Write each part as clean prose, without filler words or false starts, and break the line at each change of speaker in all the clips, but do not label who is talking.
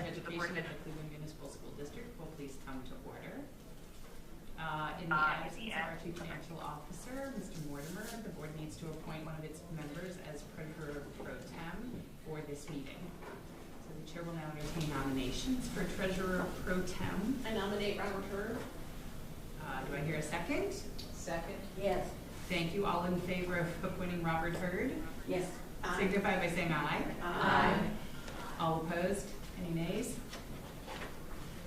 Education of the Cleveland Municipal School District will please come to order. In the absence of our Chief Financial Officer, Mr. Mortimer, the board needs to appoint one of its members as Treasurer Pro Tem for this meeting. So the Chair will now entertain nominations for Treasurer Pro Tem.
I nominate Robert Hurd.
Do I hear a second?
Second. Yes.
Thank you. All in favor of appointing Robert Hurd?
Yes. Aye.
Signify by saying aye.
Aye.
All opposed? Any nays?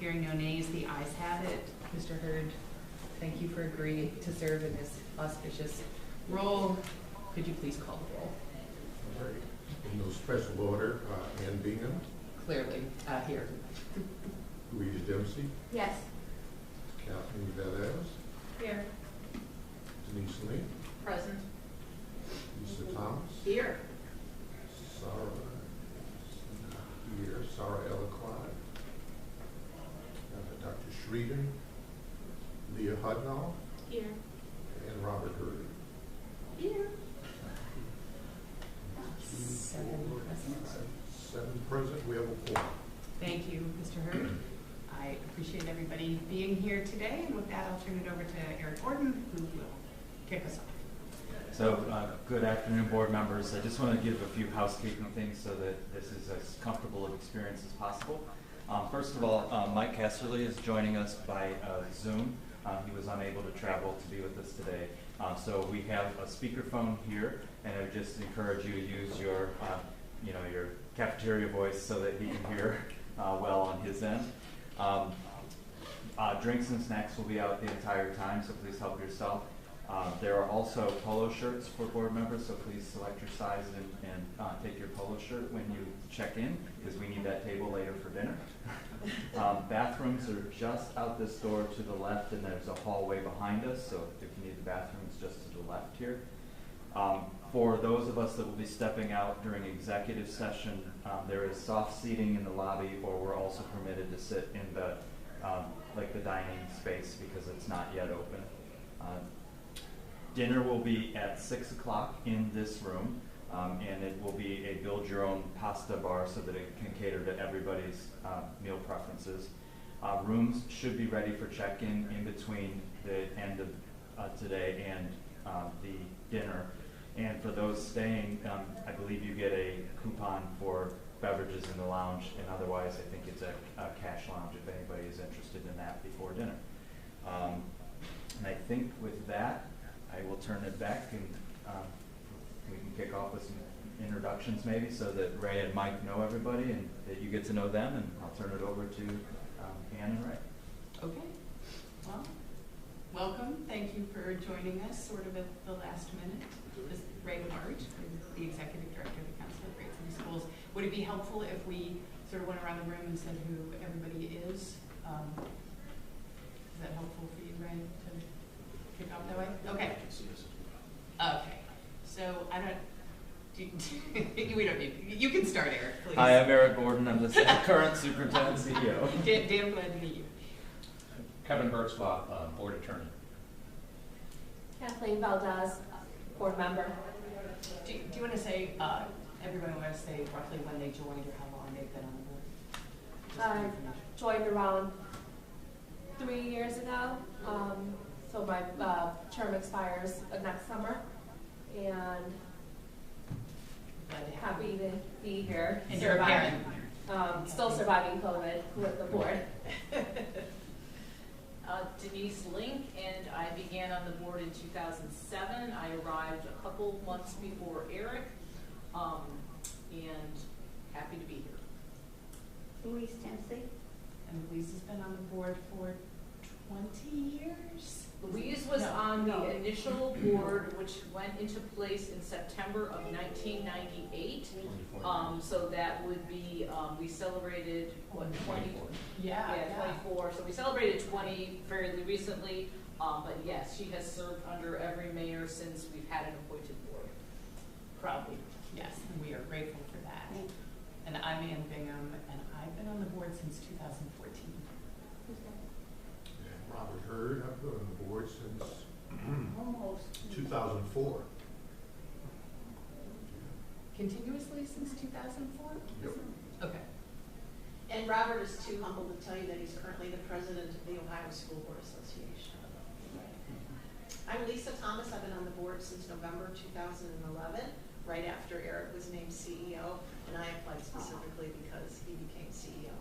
Hearing no nays, the ayes have it. Mr. Hurd, thank you for agreeing to serve in this auspicious role. Could you please call the roll?
All right. In no special order, Ann Bingham,
Clearly, here.
Louise Dempsey,
Yes.
Kathleen Velez,
Here.
Denise Lee,
Present.
Lisa Thomas,
Here.
Sarah is not here. Sarah Ellicott. Dr. Schreeder. Leah Hudnall.
Here.
And Robert Hurd.
Here.
7 present.
7 present. We have a 4.
Thank you, Mr. Hurd. I appreciate everybody being here today, and with that, I'll turn it over to Eric Gordon, who will kick us off.
So, good afternoon, board members. I just want to give a few housekeeping things so that this is as comfortable of experience as possible. First of all, Mike Casserly is joining us by Zoom. He was unable to travel to be with us today. So we have a speakerphone here, and I would just encourage you to use your, your cafeteria voice so that he can hear well on his end. Drinks and snacks will be out the entire time, so please help yourself. There are also polo shirts for board members, so please select your size and take your polo shirt when you check in, because we need that table later for dinner. Bathrooms are just out this door to the left, and there's a hallway behind us, so if you need the bathrooms, just to the left here. For those of us that will be stepping out during executive session, there is soft seating in the lobby, or we're also permitted to sit in the the dining space because it's not yet open. Dinner will be at 6 o'clock in this room, and it will be a build-your-own pasta bar so that it can cater to everybody's meal preferences. Rooms should be ready for check-in in between the end of today and the dinner. And for those staying, I believe you get a coupon for beverages in the lounge, and otherwise I think it's a cash lounge if anybody is interested in that before dinner. And I think with that, I will turn it back, and we can kick off with some introductions maybe, so that Ray and Mike know everybody and that you get to know them, and I'll turn it over to Ann and Ray.
Okay. Well, welcome. Thank you for joining us sort of at the last minute. This is Ray Hart, the Executive Director of the Council of Great City Schools. Would it be helpful if we sort of went around the room and said who everybody is? Is that helpful for you, Ray, to kick off that way? Okay. Okay. So I don't. We don't need. You can start, Eric, please.
Hi, I'm Eric Gordon. I'm the current superintendent CEO.
Dan, I'm glad to meet you.
Kevin Bertzlaff, Board Attorney.
Kathleen Valdez, board member.
Do you want to say, everybody want to say roughly when they joined or how long they've been on the board? Just for information.
Joined around 3 years ago. So my term expires next summer, and
Glad to have
happy to be here.
And you're a parent.
Still surviving COVID with the board.
Denise Link, and I began on the board in 2007. I arrived a couple months before Eric, and happy to be here.
Louise Dempsey.
And Louise has been on the board for 20 years?
Louise was on the initial board, which went into place in September of 1998. So that would be, we celebrated, what, 20?
Yeah.
24. So we celebrated 20 fairly recently. But yes, she has served under every mayor since we've had an appointed board.
Probably, yes, and we are grateful for that. And I'm Ann Bingham, and I've been on the board since 2014.
And Robert Hurd, I've been on the board since
Almost.
2004.
Continuously since 2004?
Yep.
Okay.
And Robert is too humble to tell you that he's currently the president of the Ohio School Board Association. I'm Lisa Thomas. I've been on the board since November 2011, right after Eric was named CEO, and I applied specifically because he became CEO.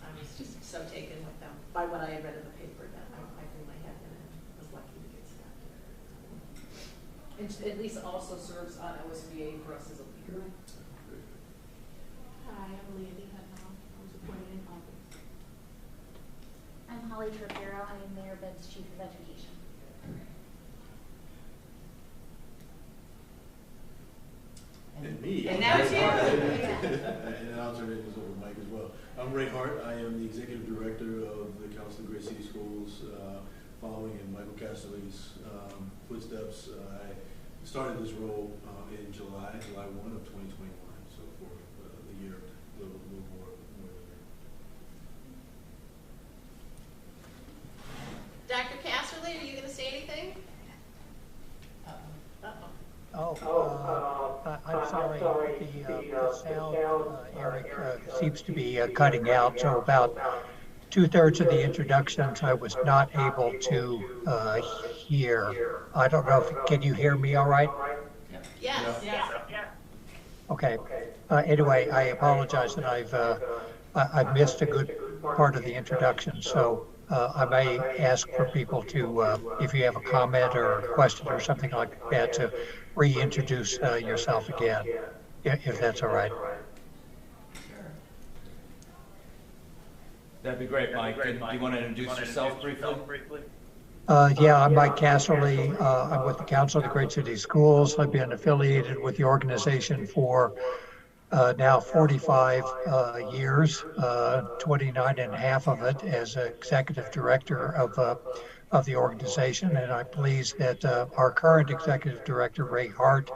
I was just so taken with them by what I had read in the paper that I threw my head in and was lucky to get selected.
And Lisa also serves on OSBA for us as a leader.
Hi, I'm Leanne Hudnall. I was appointed in August. I'm Holly Trapero. I am Mayor Ben's Chief of Education.
And me.
And now it's you.
And I'll turn it over to Mike as well. I'm Ray Hart. I am the Executive Director of the Council of Great City Schools, following in Michael Casserly's footsteps. I started this role in July 1 of 2021. So
I'm sorry, the sound, Eric, seems to be cutting out. So about 2/3 of the introductions I was not able to hear. I don't know if, can you hear me all right?
Yes.
Yes.
Okay. Anyway, I apologize that I've missed a good part of the introduction. So I may ask for people to, if you have a comment or a question or something like that, to reintroduce yourself again, if that's all right.
Sure.
That'd be great, Mike. And do you want to introduce yourself briefly?
Yeah, I'm Mike Casserly. I'm with the Council of the Great City Schools. I've been affiliated with the organization for now 45 years, 29 and a half of it as executive director of the organization. And I'm pleased that our current executive director, Ray Hart,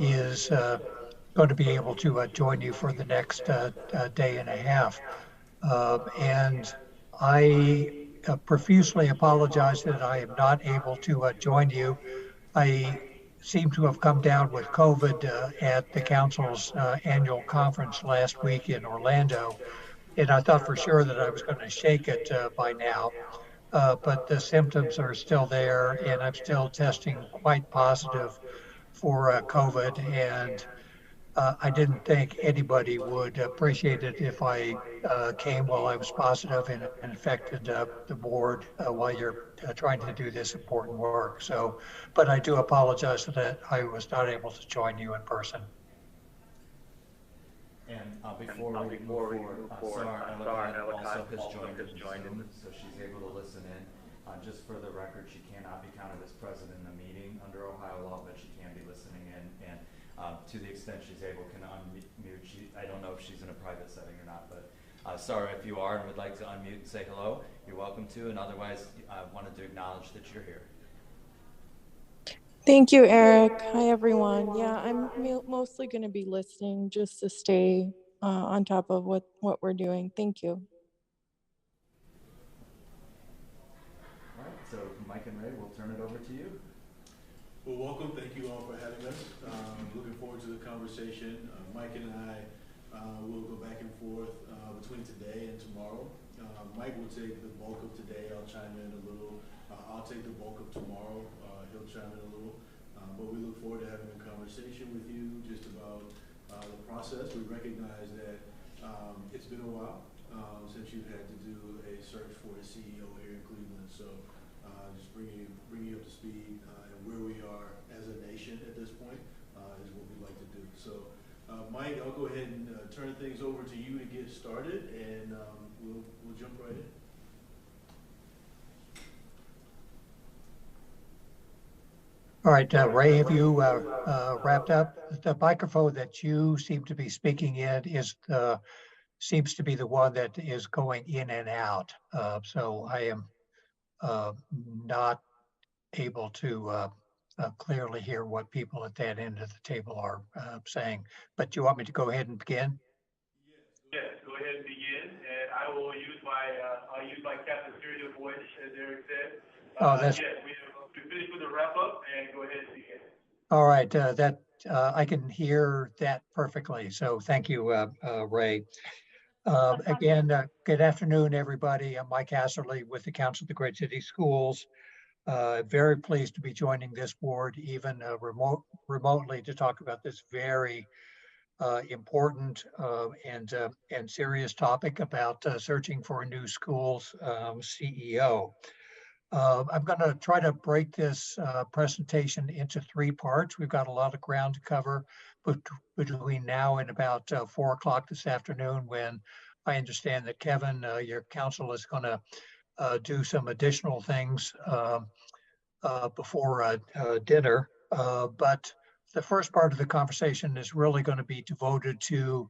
is going to be able to join you for the next day and a half. And I profusely apologize that I am not able to join you. I seem to have come down with COVID at the council's annual conference last week in Orlando, and I thought for sure that I was going to shake it by now. But the symptoms are still there, and I'm still testing quite positive for COVID. And I didn't think anybody would appreciate it if I came while I was positive and infected the board while you're trying to do this important work. So, but I do apologize that I was not able to join you in person.
And before we move forward, Sarah Ellicott also has joined in Zoom, so she's able to listen in. Just for the record, she cannot be counted as present in the meeting under Ohio law, but she can be listening in, and to the extent she's able, can unmute. I don't know if she's in a private setting or not, but Sarah, if you are and would like to unmute and say hello, you're welcome to, and otherwise I wanted to acknowledge that you're here.
Thank you, Eric. Hi, everyone. Yeah, I'm mostly going to be listening just to stay on top of what we're doing. Thank you.
All right, so Mike and Ray, we'll turn it over to you.
Well, welcome. Thank you all for having us. Looking forward to the conversation. Mike and I will go back and forth between today and tomorrow. Mike will take the bulk of today. I'll chime in a little. I'll take the bulk of tomorrow. He'll chime in a little. But we look forward to having a conversation with you just about the process. We recognize that it's been a while since you've had to do a search for a CEO here in Cleveland. So just bringing you up to speed and where we are as a nation at this point is what we'd like to do. So Mike, I'll go ahead and turn things over to you to get started, and we'll jump right in.
All right, Ray, have you wrapped up? The microphone that you seem to be speaking in seems to be the one that is going in and out. So I am not able to clearly hear what people at that end of the table are saying. But do you want me to go ahead and begin?
Yes, go ahead and begin, and I will use my cafeteria voice, as Eric said.
Yes,
we finished with the wrap up, and go ahead and begin.
All right, that I can hear that perfectly. So thank you, Ray. Again, good afternoon, everybody. I'm Mike Hasserly with the Council of the Great City Schools. Very pleased to be joining this board, even remotely, to talk about this very important and serious topic about searching for a new school's CEO. I'm going to try to break this presentation into 3 parts. We've got a lot of ground to cover between now and about 4 o'clock this afternoon, when I understand that Kevin, your counsel, is going to do some additional things before dinner. But the first part of the conversation is really going to be devoted to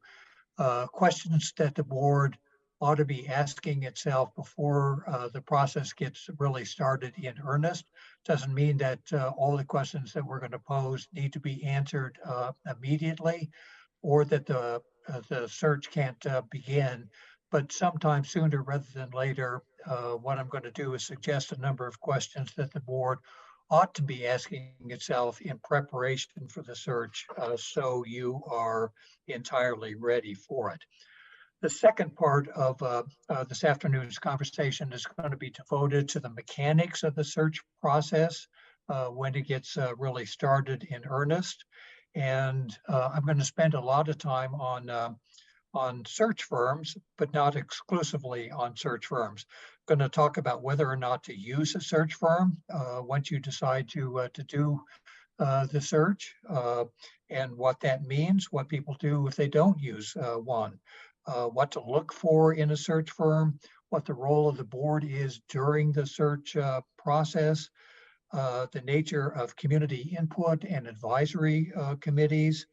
questions that the board ought to be asking itself before the process gets really started in earnest. Doesn't mean that all the questions that we're going to pose need to be answered immediately, or that the search can't begin, but sometime sooner rather than later. What I'm going to do is suggest a number of questions that the board ought to be asking itself in preparation for the search, so you are entirely ready for it. The second part of this afternoon's conversation is going to be devoted to the mechanics of the search process when it gets really started in earnest. And I'm going to spend a lot of time on search firms, but not exclusively on search firms. I'm going to talk about whether or not to use a search firm once you decide to do the search, and what that means, what people do if they don't use one, what to look for in a search firm, what the role of the board is during the search process, the nature of community input and advisory committees,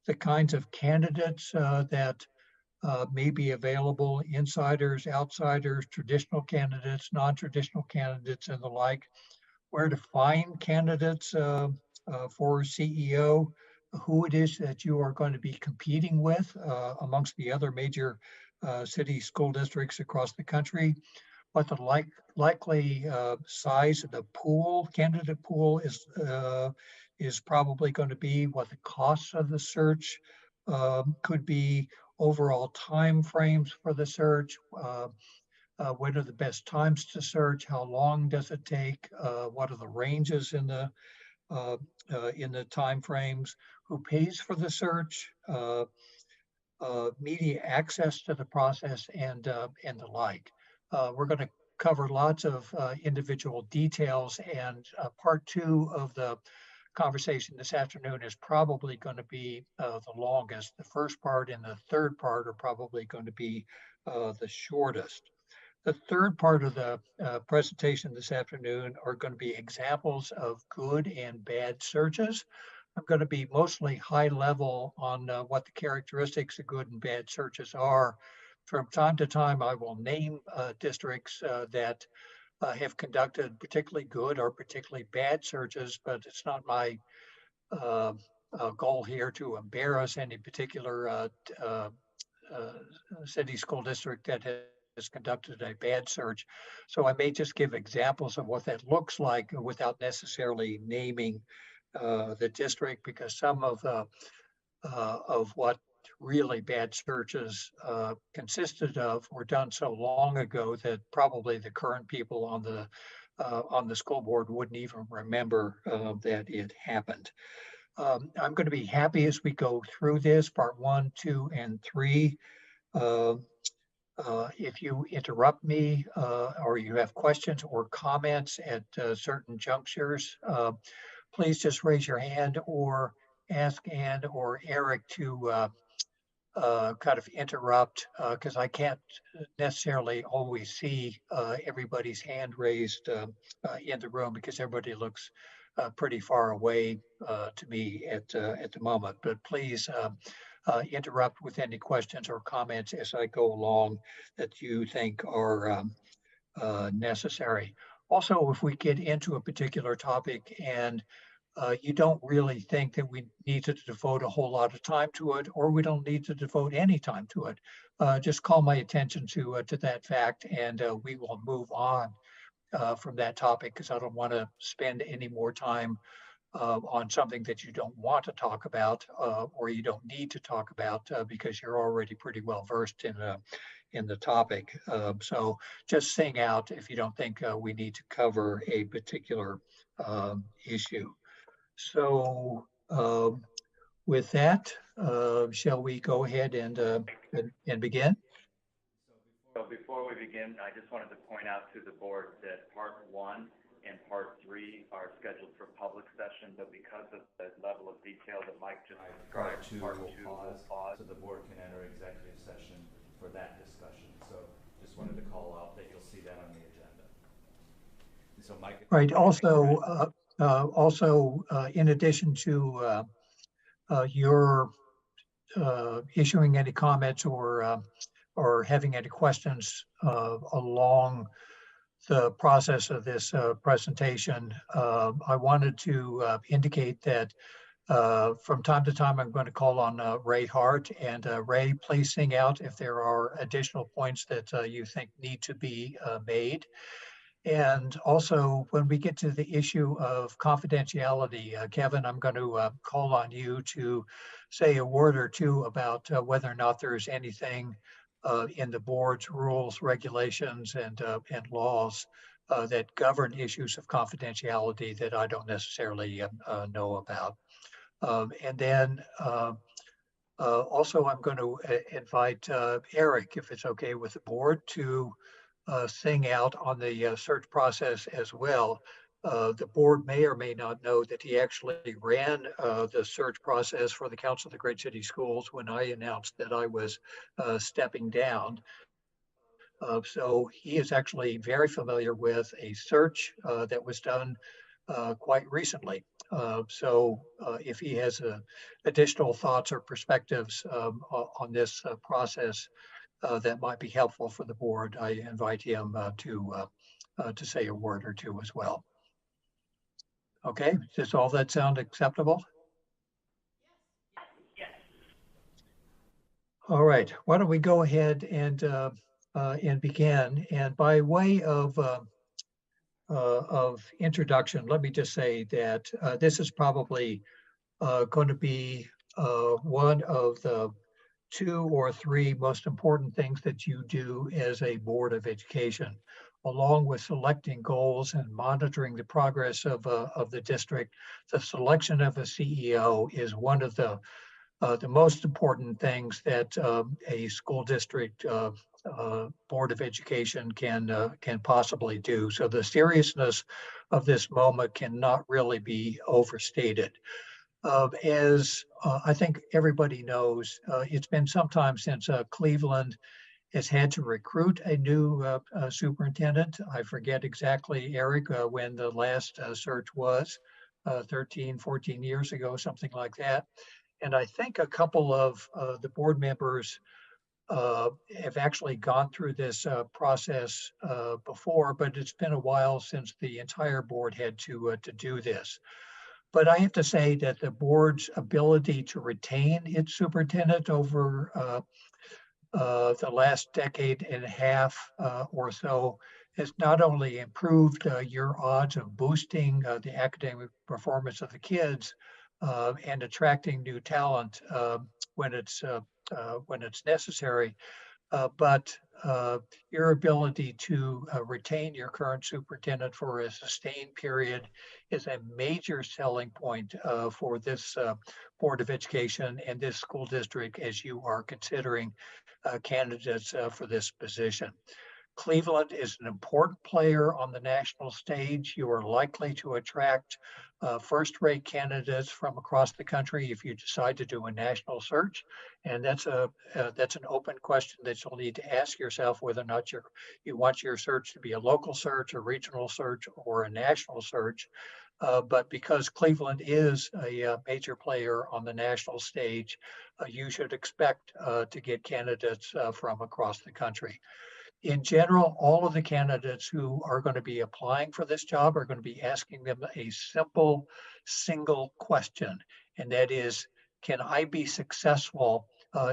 the kinds of candidates that may be available, insiders, outsiders, traditional candidates, non-traditional candidates, and the like, where to find candidates for CEO, who it is that you are going to be competing with amongst the other major city school districts across the country, what the likely size of the pool, candidate pool is probably going to be, what the costs of the search could be, overall time frames for the search, what are the best times to search, how long does it take, what are the ranges in the time frames, who pays for the search, media access to the process, and the like. We're going to cover lots of individual details, and part two of the conversation this afternoon is probably going to be the longest. The first part and the third part are probably going to be the shortest. The third part of the presentation this afternoon are going to be examples of good and bad searches. I'm going to be mostly high level on what the characteristics of good and bad searches are. From time to time, I will name districts that have conducted particularly good or particularly bad searches, but it's not my goal here to embarrass any particular city school district that has conducted a bad search. So I may just give examples of what that looks like without necessarily naming the district, because some of what really bad searches consisted of were done so long ago that probably the current people on the school board wouldn't even remember that it happened. I'm going to be happy as we go through this, part 1, 2, and 3. If you interrupt me or you have questions or comments at certain junctures, please just raise your hand or ask Ann or Eric to kind of interrupt, because I can't necessarily always see everybody's hand raised in the room, because everybody looks pretty far away to me at the moment. But please interrupt with any questions or comments as I go along that you think are necessary. Also, if we get into a particular topic and you don't really think that we need to devote a whole lot of time to it, or we don't need to devote any time to it, just call my attention to that fact, and we will move on from that topic, because I don't want to spend any more time on something that you don't want to talk about or you don't need to talk about because you're already pretty well versed in the topic. So just sing out if you don't think we need to cover a particular issue. So with that, shall we go ahead and begin?
So before we begin, I just wanted to point out to the board that part 1 and part 3 are scheduled for public session, but because of the level of detail that Mike just described, part 2 will pause, so the board can enter executive session for that discussion. So just wanted to call out that you'll see that on the agenda. So Mike.
Right. Also, in addition to your issuing any comments or having any questions along the process of this presentation, I wanted to indicate that from time to time I'm going to call on Ray Hart, and Ray, please sing out if there are additional points that you think need to be made. And also, when we get to the issue of confidentiality, Kevin, I'm going to call on you to say a word or two about whether or not there's anything in the board's rules, regulations, and laws that govern issues of confidentiality that I don't necessarily know about. And then also, I'm going to invite Eric, if it's okay with the board, to sing out on the search process as well. The board may or may not know that he actually ran the search process for the Council of the Great City Schools when I announced that I was stepping down. So he is actually very familiar with a search that was done quite recently. If he has additional thoughts or perspectives on this process that might be helpful for the board, I invite him to say a word or two as well. Okay, does all that sound acceptable? All right, why don't we go ahead and begin? And by way of introduction, let me just say that this is probably going to be one of the 2 or 3 most important things that you do as a Board of Education, along with selecting goals and monitoring the progress of the district. The selection of a CEO is one of the most important things that a school district Board of Education can possibly do. So the seriousness of this moment cannot really be overstated. As I think everybody knows, it's been some time since Cleveland has had to recruit a new superintendent. I forget exactly, Eric, when the last search was, 13, 14 years ago, something like that. And I think a couple of the board members have actually gone through this process before, but it's been a while since the entire board had to do this. But I have to say that the board's ability to retain its superintendent over the last decade and a half or so has not only improved your odds of boosting the academic performance of the kids and attracting new talent when it's necessary, but your ability to retain your current superintendent for a sustained period is a major selling point for this Board of Education and this school district as you are considering candidates for this position. Cleveland is an important player on the national stage. You are likely to attract first-rate candidates from across the country if you decide to do a national search. And that's an open question that you'll need to ask yourself whether or not you want your search to be a local search, a regional search, or a national search. But because Cleveland is a major player on the national stage, you should expect to get candidates from across the country. In general, all of the candidates who are going to be applying for this job are going to be asking them a simple, single question, and that is, can I be successful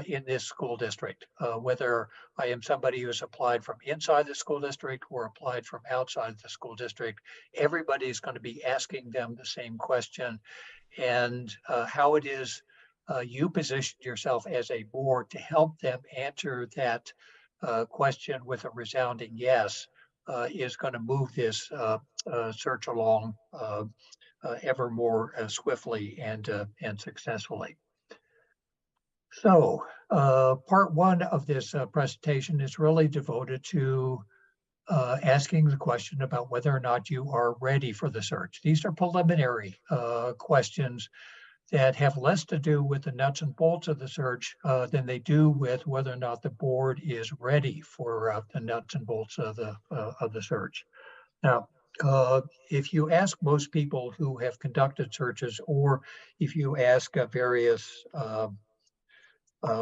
in this school district? Whether I am somebody who has applied from inside the school district or applied from outside the school district, everybody is going to be asking them the same question, and how it is you position yourself as a board to help them answer that question with a resounding yes is going to move this search along ever more swiftly and successfully. So part 1 of this presentation is really devoted to asking the question about whether or not you are ready for the search. These are preliminary questions that have less to do with the nuts and bolts of the search than they do with whether or not the board is ready for the nuts and bolts of the search. Now, if you ask most people who have conducted searches, or if you ask various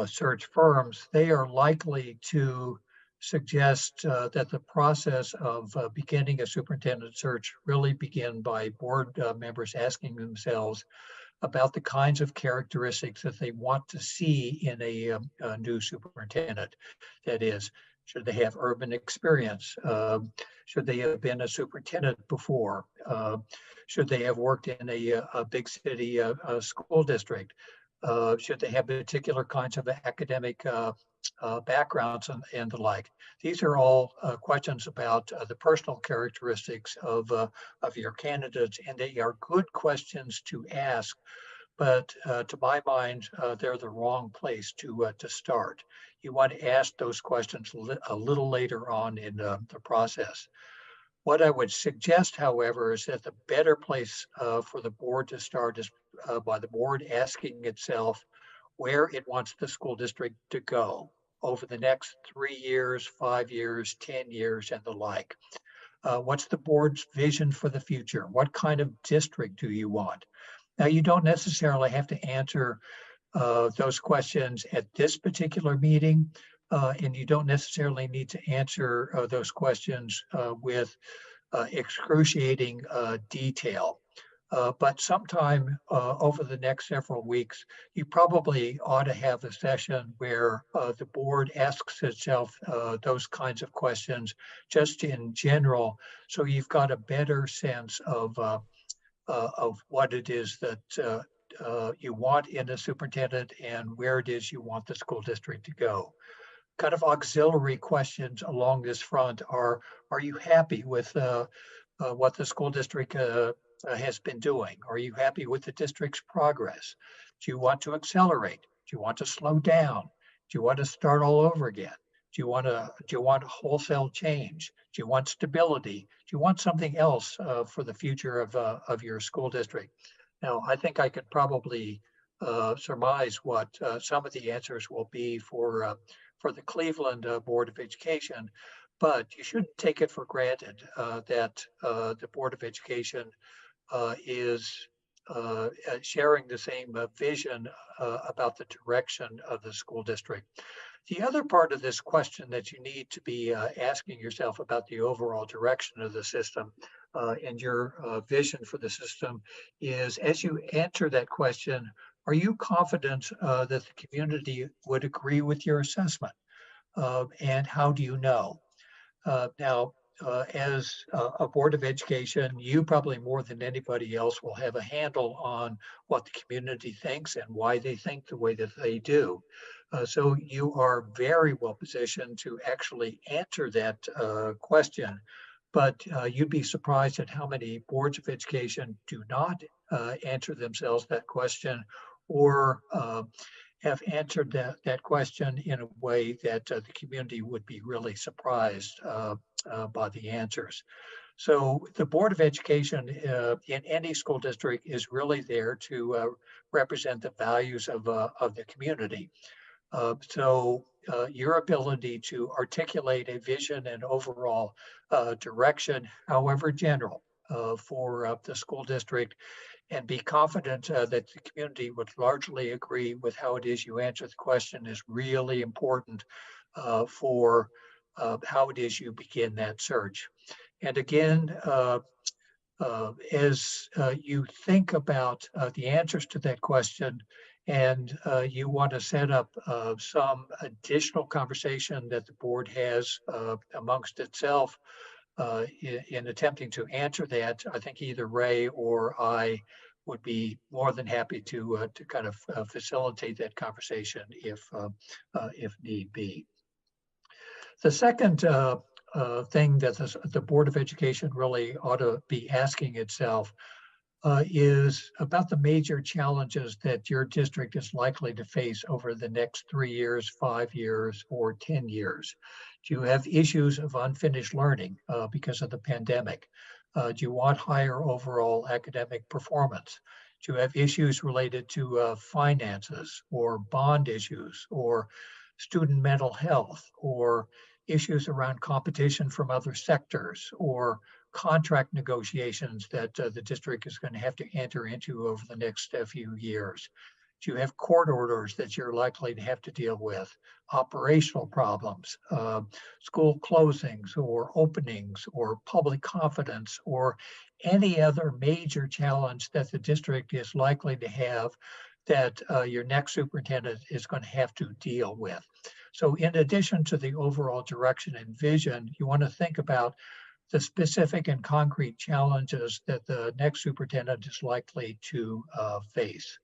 search firms, they are likely to suggest that the process of beginning a superintendent search really begin by board members asking themselves about the kinds of characteristics that they want to see in a new superintendent. That is, Should they have urban experience? Should they have been a superintendent before? Should they have worked in a big city school district? Should they have particular kinds of academic backgrounds and the like? These are all questions about the personal characteristics of your candidates, and they are good questions to ask. But to my mind, they're the wrong place to start. You want to ask those questions a little later on in the process. What I would suggest, however, is that the better place for the board to start is by the board asking itself where it wants the school district to go over the next 3 years, 5 years, 10 years, and the like. What's the board's vision for the future? What kind of district do you want? Now, you don't necessarily have to answer those questions at this particular meeting, and you don't necessarily need to answer those questions with excruciating detail. But sometime over the next several weeks, you probably ought to have a session where the board asks itself those kinds of questions just in general, so you've got a better sense of what it is that you want in a superintendent and where it is you want the school district to go. Kind of auxiliary questions along this front are you happy with what the school district has been doing? Are you happy with the district's progress? Do you want to accelerate? Do you want to slow down? Do you want to start all over again? Do you want wholesale change? Do you want stability? Do you want something else for the future of your school district? Now, I think I could probably surmise what some of the answers will be for the Cleveland Board of Education, but you shouldn't take it for granted that the Board of Education is sharing the same vision about the direction of the school district. The other part of this question that you need to be asking yourself about the overall direction of the system and your vision for the system is, as you answer that question, are you confident that the community would agree with your assessment? And how do you know? Now, as a Board of Education, you probably more than anybody else will have a handle on what the community thinks and why they think the way that they do. So you are very well positioned to actually answer that question. But you'd be surprised at how many boards of education do not answer themselves that question, or have answered that question in a way that the community would be really surprised by the answers. So the Board of Education in any school district is really there to represent the values of the community. So your ability to articulate a vision and overall direction, however general, for the school district, and be confident that the community would largely agree with how it is you answer the question is really important for how it is you begin that search. And again, as you think about the answers to that question, and you want to set up some additional conversation that the board has amongst itself in attempting to answer that, I think either Ray or I would be more than happy to kind of facilitate that conversation if need be. The second thing that the Board of Education really ought to be asking itself is about the major challenges that your district is likely to face over the next 3 years, 5 years, or 10 years. Do you have issues of unfinished learning because of the pandemic? Do you want higher overall academic performance? Do you have issues related to finances or bond issues or student mental health or issues around competition from other sectors or contract negotiations that the district is going to have to enter into over the next few years? Do you have court orders that you're likely to have to deal with, operational problems, school closings or openings or public confidence or any other major challenge that the district is likely to have that your next superintendent is going to have to deal with. So in addition to the overall direction and vision, you want to think about the specific and concrete challenges that the next superintendent is likely to face.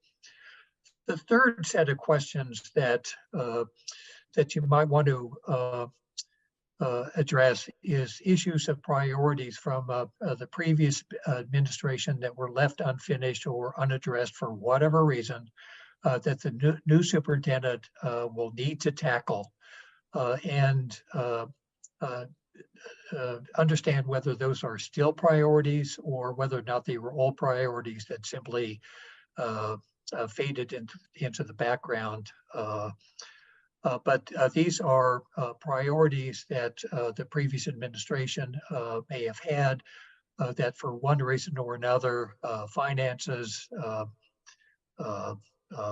The third set of questions that you might want to address is issues of priorities from the previous administration that were left unfinished or unaddressed for whatever reason that the new superintendent will need to tackle and understand whether those are still priorities or whether or not they were old priorities that simply faded into the background. But these are priorities that the previous administration may have had that for one reason or another, finances,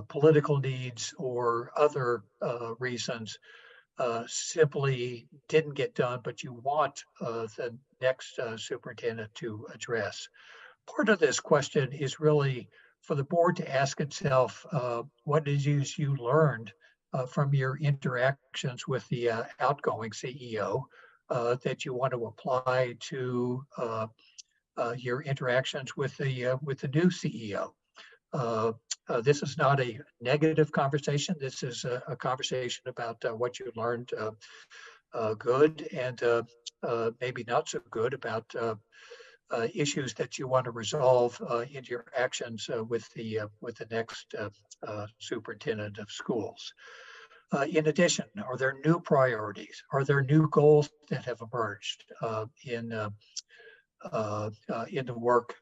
political needs, or other reasons simply didn't get done, but you want the next superintendent to address. Part of this question is really for the board to ask itself what it is you learned from your interactions with the outgoing CEO that you want to apply to your interactions with the new CEO. This is not a negative conversation. This is a conversation about what you learned good and maybe not so good about issues that you want to resolve in your actions with the next superintendent of schools. In addition, are there new priorities? Are there new goals that have emerged in the work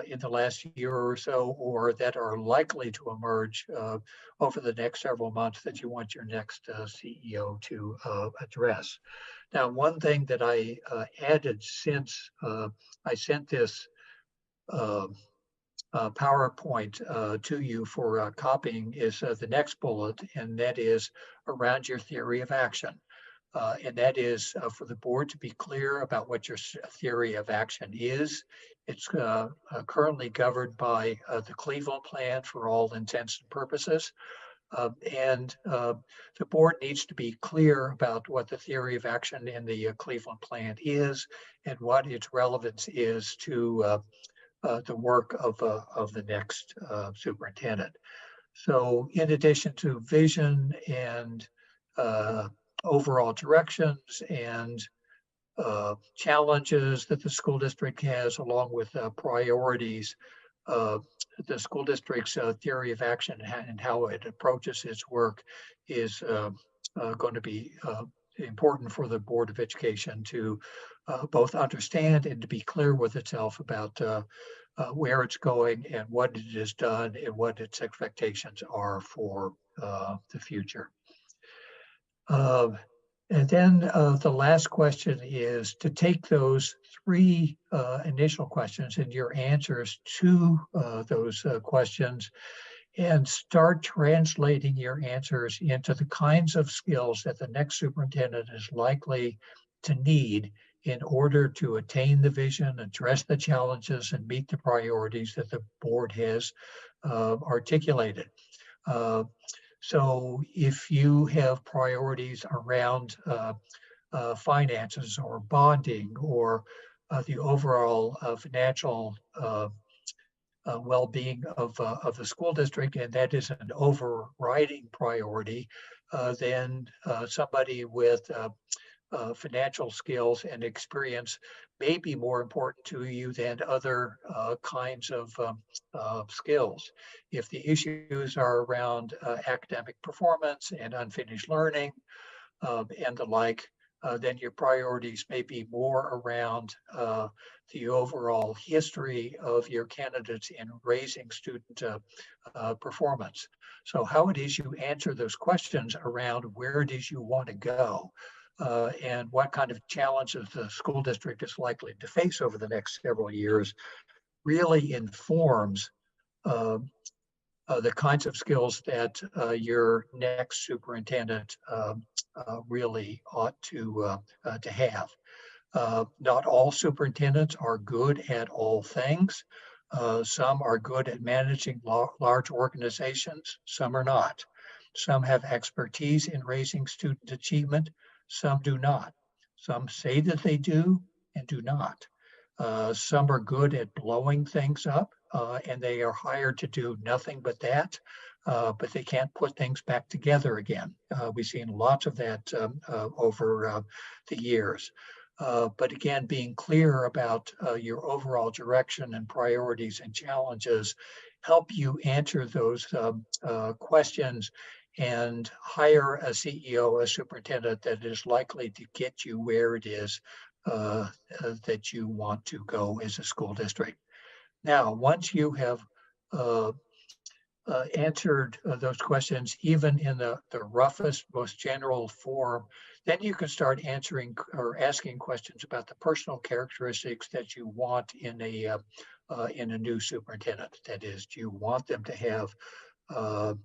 in the last year or so, or that are likely to emerge over the next several months that you want your next CEO to address? Now, one thing that I added since I sent this PowerPoint to you for copying is the next bullet, and that is around your theory of action. And that is for the board to be clear about what your theory of action is. It's currently governed by the Cleveland Plan for all intents and purposes. And the board needs to be clear about what the theory of action in the Cleveland Plan is and what its relevance is to the work of the next superintendent. So in addition to vision and overall directions and challenges that the school district has, along with priorities, the school district's theory of action and how it approaches its work is going to be important for the Board of Education to both understand and to be clear with itself about where it's going and what it has done and what its expectations are for the future. And then the last question is to take those three initial questions and your answers to those questions and start translating your answers into the kinds of skills that the next superintendent is likely to need in order to attain the vision, address the challenges, and meet the priorities that the board has articulated. So if you have priorities around finances or bonding or the overall financial well-being of the school district, and that is an overriding priority, then somebody with financial skills and experience may be more important to you than other kinds of skills. If the issues are around academic performance and unfinished learning and the like, then your priorities may be more around the overall history of your candidates in raising student performance. So how it is you answer those questions around where it is you want to go and what kind of challenges the school district is likely to face over the next several years really informs the kinds of skills that your next superintendent really ought to have. Not all superintendents are good at all things. Some are good at managing large organizations, some are not. Some have expertise in raising student achievement, some do not. Some say that they do and do not. Some are good at blowing things up, and they are hired to do nothing but that, but they can't put things back together again. We've seen lots of that over the years. But again, being clear about your overall direction and priorities and challenges help you answer those questions and hire a CEO, a superintendent that is likely to get you where it is that you want to go as a school district. Now, once you have answered those questions, even in the roughest, most general form, then you can start answering or asking questions about the personal characteristics that you want in a new superintendent. That is, do you want them to have a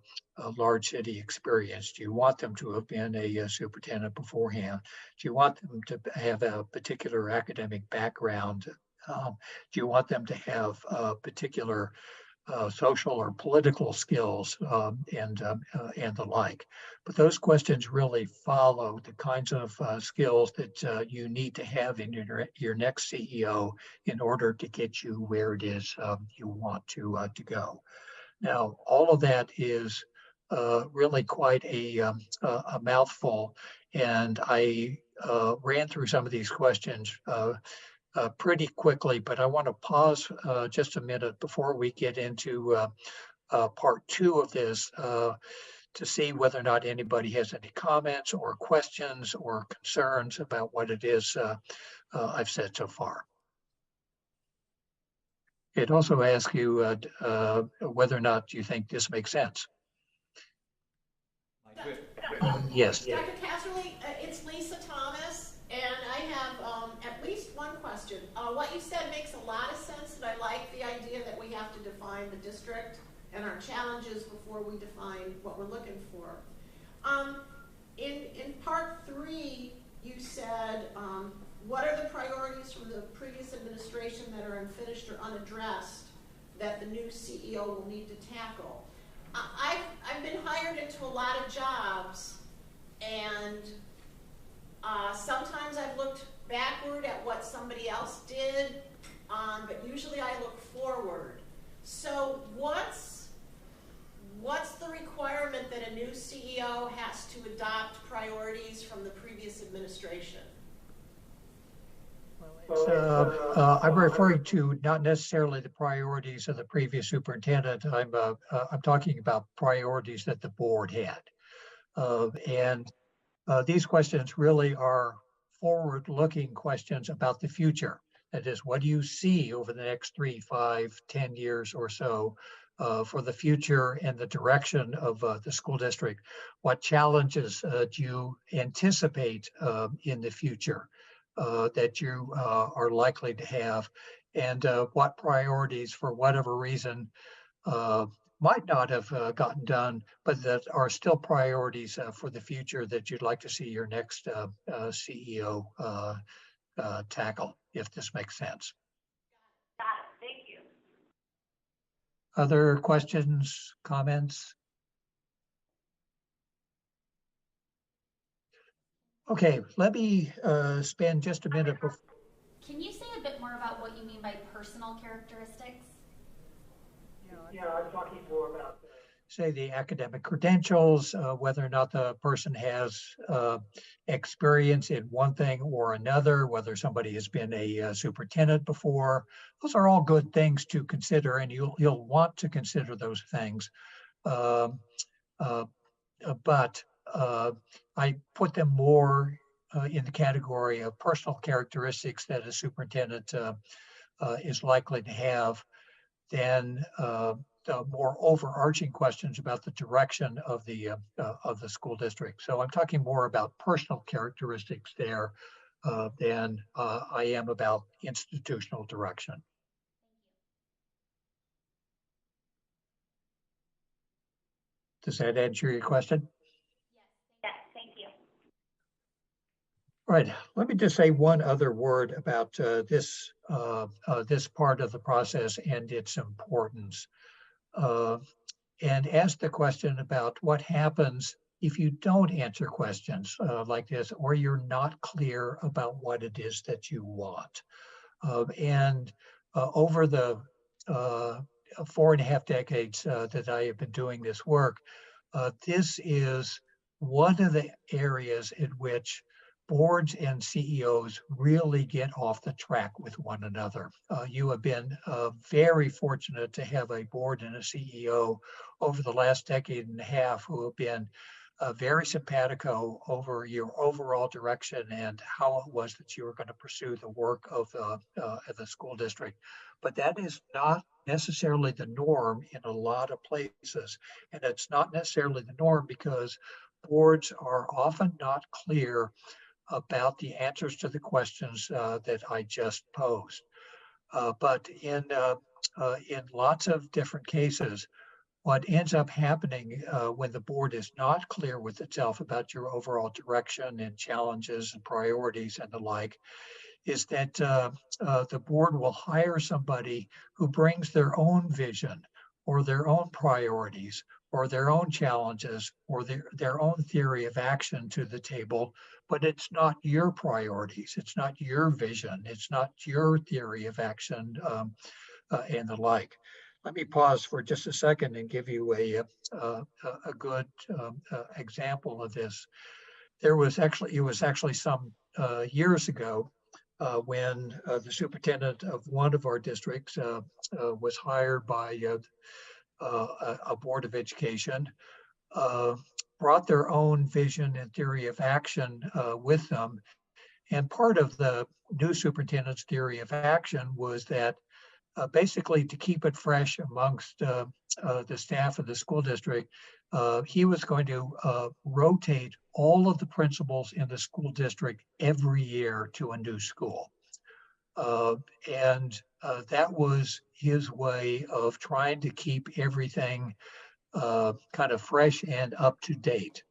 large city experience? Do you want them to have been a superintendent beforehand? Do you want them to have a particular academic background? Do you want them to have particular social or political skills and the like? But those questions really follow the kinds of skills that you need to have in your next CEO in order to get you where it is you want to go. Now, all of that is really quite a mouthful, and I ran through some of these questions pretty quickly, but I want to pause just a minute before we get into part two of this to see whether or not anybody has any comments or questions or concerns about what it is I've said so far. It also asks you whether or not you think this makes sense. Yes.
Dr. Casserly, it's Lisa Thomas, and I have at least one question. What you said makes a lot of sense, and I like the idea that we have to define the district and our challenges before we define what we're looking for. In part 3, you said, what are the priorities from the previous administration that are unfinished or unaddressed that the new CEO will need to tackle? I've been hired into a lot of jobs, and sometimes I've looked backward at what somebody else did, but usually I look forward. So what's the requirement that a new CEO has to adopt priorities from the previous administration?
I'm referring to not necessarily the priorities of the previous superintendent. I'm talking about priorities that the board had. And these questions really are forward-looking questions about the future. That is, what do you see over the next 3, 5, 10 years or so for the future and the direction of the school district? What challenges do you anticipate in the future that you are likely to have? And what priorities, for whatever reason, might not have gotten done, but that are still priorities for the future that you'd like to see your next CEO tackle, if this makes sense.
Got it. Thank you.
Other questions, comments? Okay, let me spend just a minute.
Can you say a bit more about what you mean by personal characteristics?
Yeah, I'm talking more about, say, the academic credentials, whether or not the person has experience in one thing or another, whether somebody has been a superintendent before. Those are all good things to consider, and you'll want to consider those things. But I put them more in the category of personal characteristics that a superintendent is likely to have than the more overarching questions about the direction of the school district. So I'm talking more about personal characteristics there than I am about institutional direction. Does that answer your question?
Yes, thank you.
Right. Let me just say one other word about this part of the process and its importance. Uh, and ask the question about what happens if you don't answer questions like this, or you're not clear about what it is that you want. And over the uh, 4.5 decades that I have been doing this work, this is one of the areas in which boards and CEOs really get off the track with one another. You have been very fortunate to have a board and a CEO over the last decade and a half who have been very simpatico over your overall direction and how it was that you were going to pursue the work of the school district. But that is not necessarily the norm in a lot of places. And it's not necessarily the norm because boards are often not clear about the answers to the questions that I just posed. But in lots of different cases, what ends up happening when the board is not clear with itself about your overall direction and challenges and priorities and the like is that the board will hire somebody who brings their own vision or their own priorities or their own challenges or their own theory of action to the table, but it's not your priorities, it's not your vision, it's not your theory of action and the like. Let me pause for just a second and give you a good example of this. It was actually some years ago when the superintendent of one of our districts was hired by a board of education, uh, brought their own vision and theory of action with them. And part of the new superintendent's theory of action was that basically to keep it fresh amongst the staff of the school district, he was going to rotate all of the principals in the school district every year to a new school. And that was his way of trying to keep everything kind of fresh and up to date.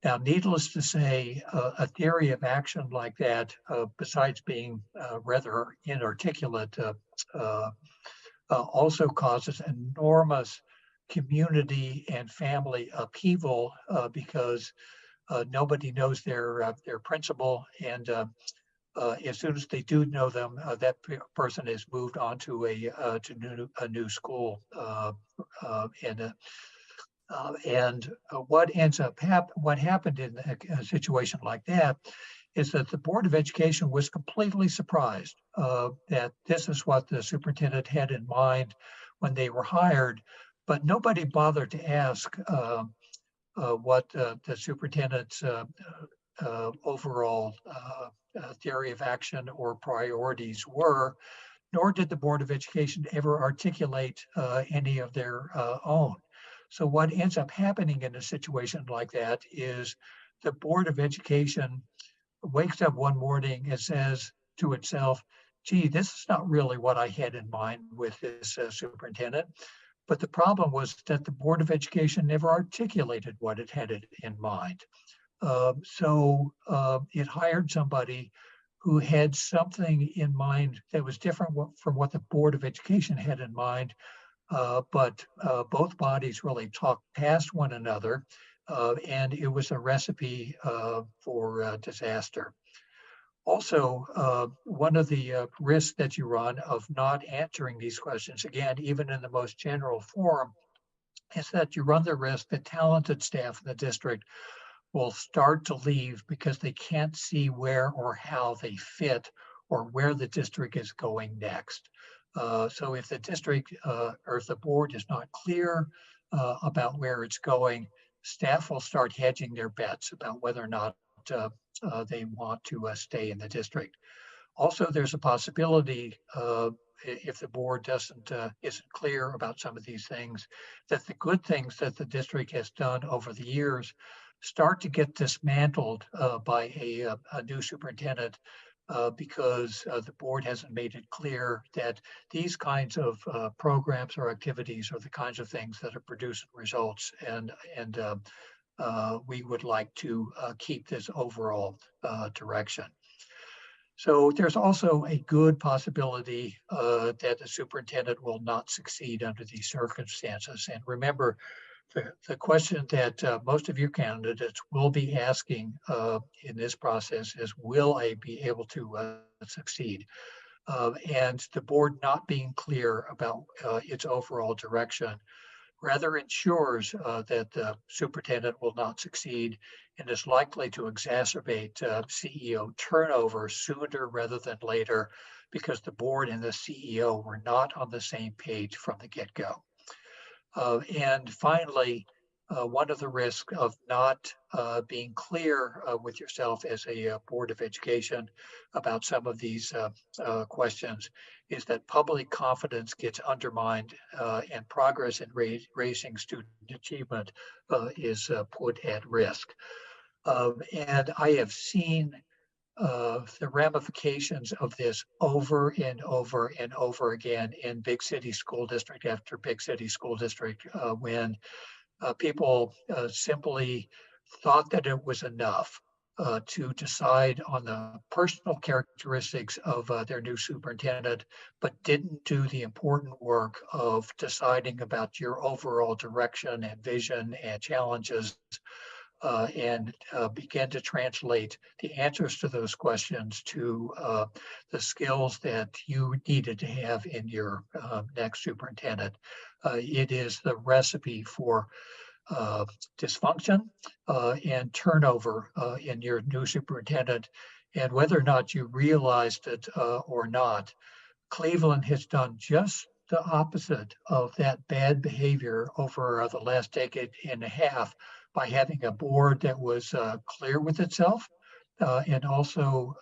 Now, needless to say, a theory of action like that, besides being rather inarticulate, also causes enormous community and family upheaval because nobody knows their principal, and as soon as they do know them, that person is moved on to a new school, and what ends up what happened in a situation like that is that the Board of Education was completely surprised that this is what the superintendent had in mind when they were hired, but nobody bothered to ask what the superintendent's overall theory of action or priorities were, nor did the Board of Education ever articulate any of their own. So what ends up happening in a situation like that is the Board of Education wakes up one morning and says to itself, gee, this is not really what I had in mind with this superintendent. But the problem was that the Board of Education never articulated what it had in mind. So it hired somebody who had something in mind that was different from what the Board of Education had in mind. But both bodies really talked past one another, and it was a recipe for disaster. Also, one of the risks that you run of not answering these questions, again, even in the most general form, is that you run the risk that talented staff in the district will start to leave because they can't see where or how they fit or where the district is going next. So if the district or if the board is not clear about where it's going, staff will start hedging their bets about whether or not they want to stay in the district. Also, there's a possibility if the board isn't clear about some of these things, that the good things that the district has done over the years start to get dismantled by a new superintendent because the board hasn't made it clear that these kinds of programs or activities are the kinds of things that are producing results, and we would like to keep this overall direction. So there's also a good possibility that the superintendent will not succeed under these circumstances. And remember, the question that most of your candidates will be asking in this process is, will I be able to succeed? And the board not being clear about its overall direction rather ensures that the superintendent will not succeed and is likely to exacerbate CEO turnover sooner rather than later because the board and the CEO were not on the same page from the get-go. And finally, one of the risks of not being clear with yourself as a Board of Education about some of these questions is that public confidence gets undermined and progress in raising student achievement is put at risk. And I have seen the ramifications of this over and over and over again in big city school district after big city school district when people simply thought that it was enough to decide on the personal characteristics of their new superintendent, but didn't do the important work of deciding about your overall direction and vision and challenges and began to translate the answers to those questions to the skills that you needed to have in your next superintendent. It is the recipe for dysfunction and turnover in your new superintendent. And whether or not you realized it or not, Cleveland has done just the opposite of that bad behavior over the last decade and a half by having a board that was clear with itself and also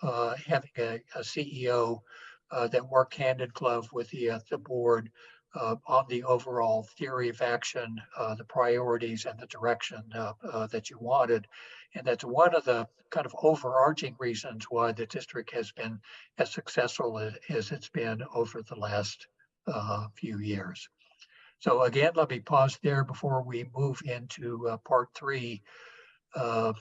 having a CEO that worked hand in glove with the board on the overall theory of action, the priorities and the direction that you wanted. And that's one of the kind of overarching reasons why the district has been as successful as it's been over the last few years. So again, let me pause there before we move into part three to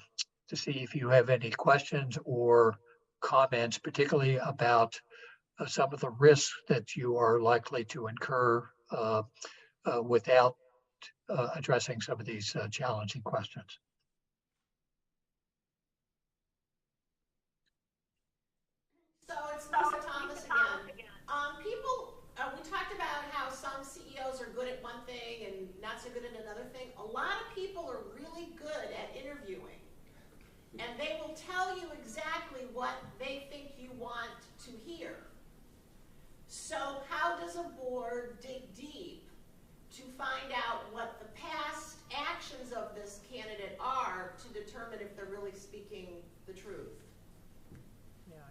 see if you have any questions or comments, particularly about some of the risks that you are likely to incur without addressing some of these challenging questions.
So it's Lisa Thomas again. We talked about how some CEOs are good at one thing and not so good at another thing. A lot of people are really good at interviewing. And they will tell you exactly what they think you want to hear. So how does a board dig deep to find out what the past actions of this candidate are to determine if they're really speaking the truth?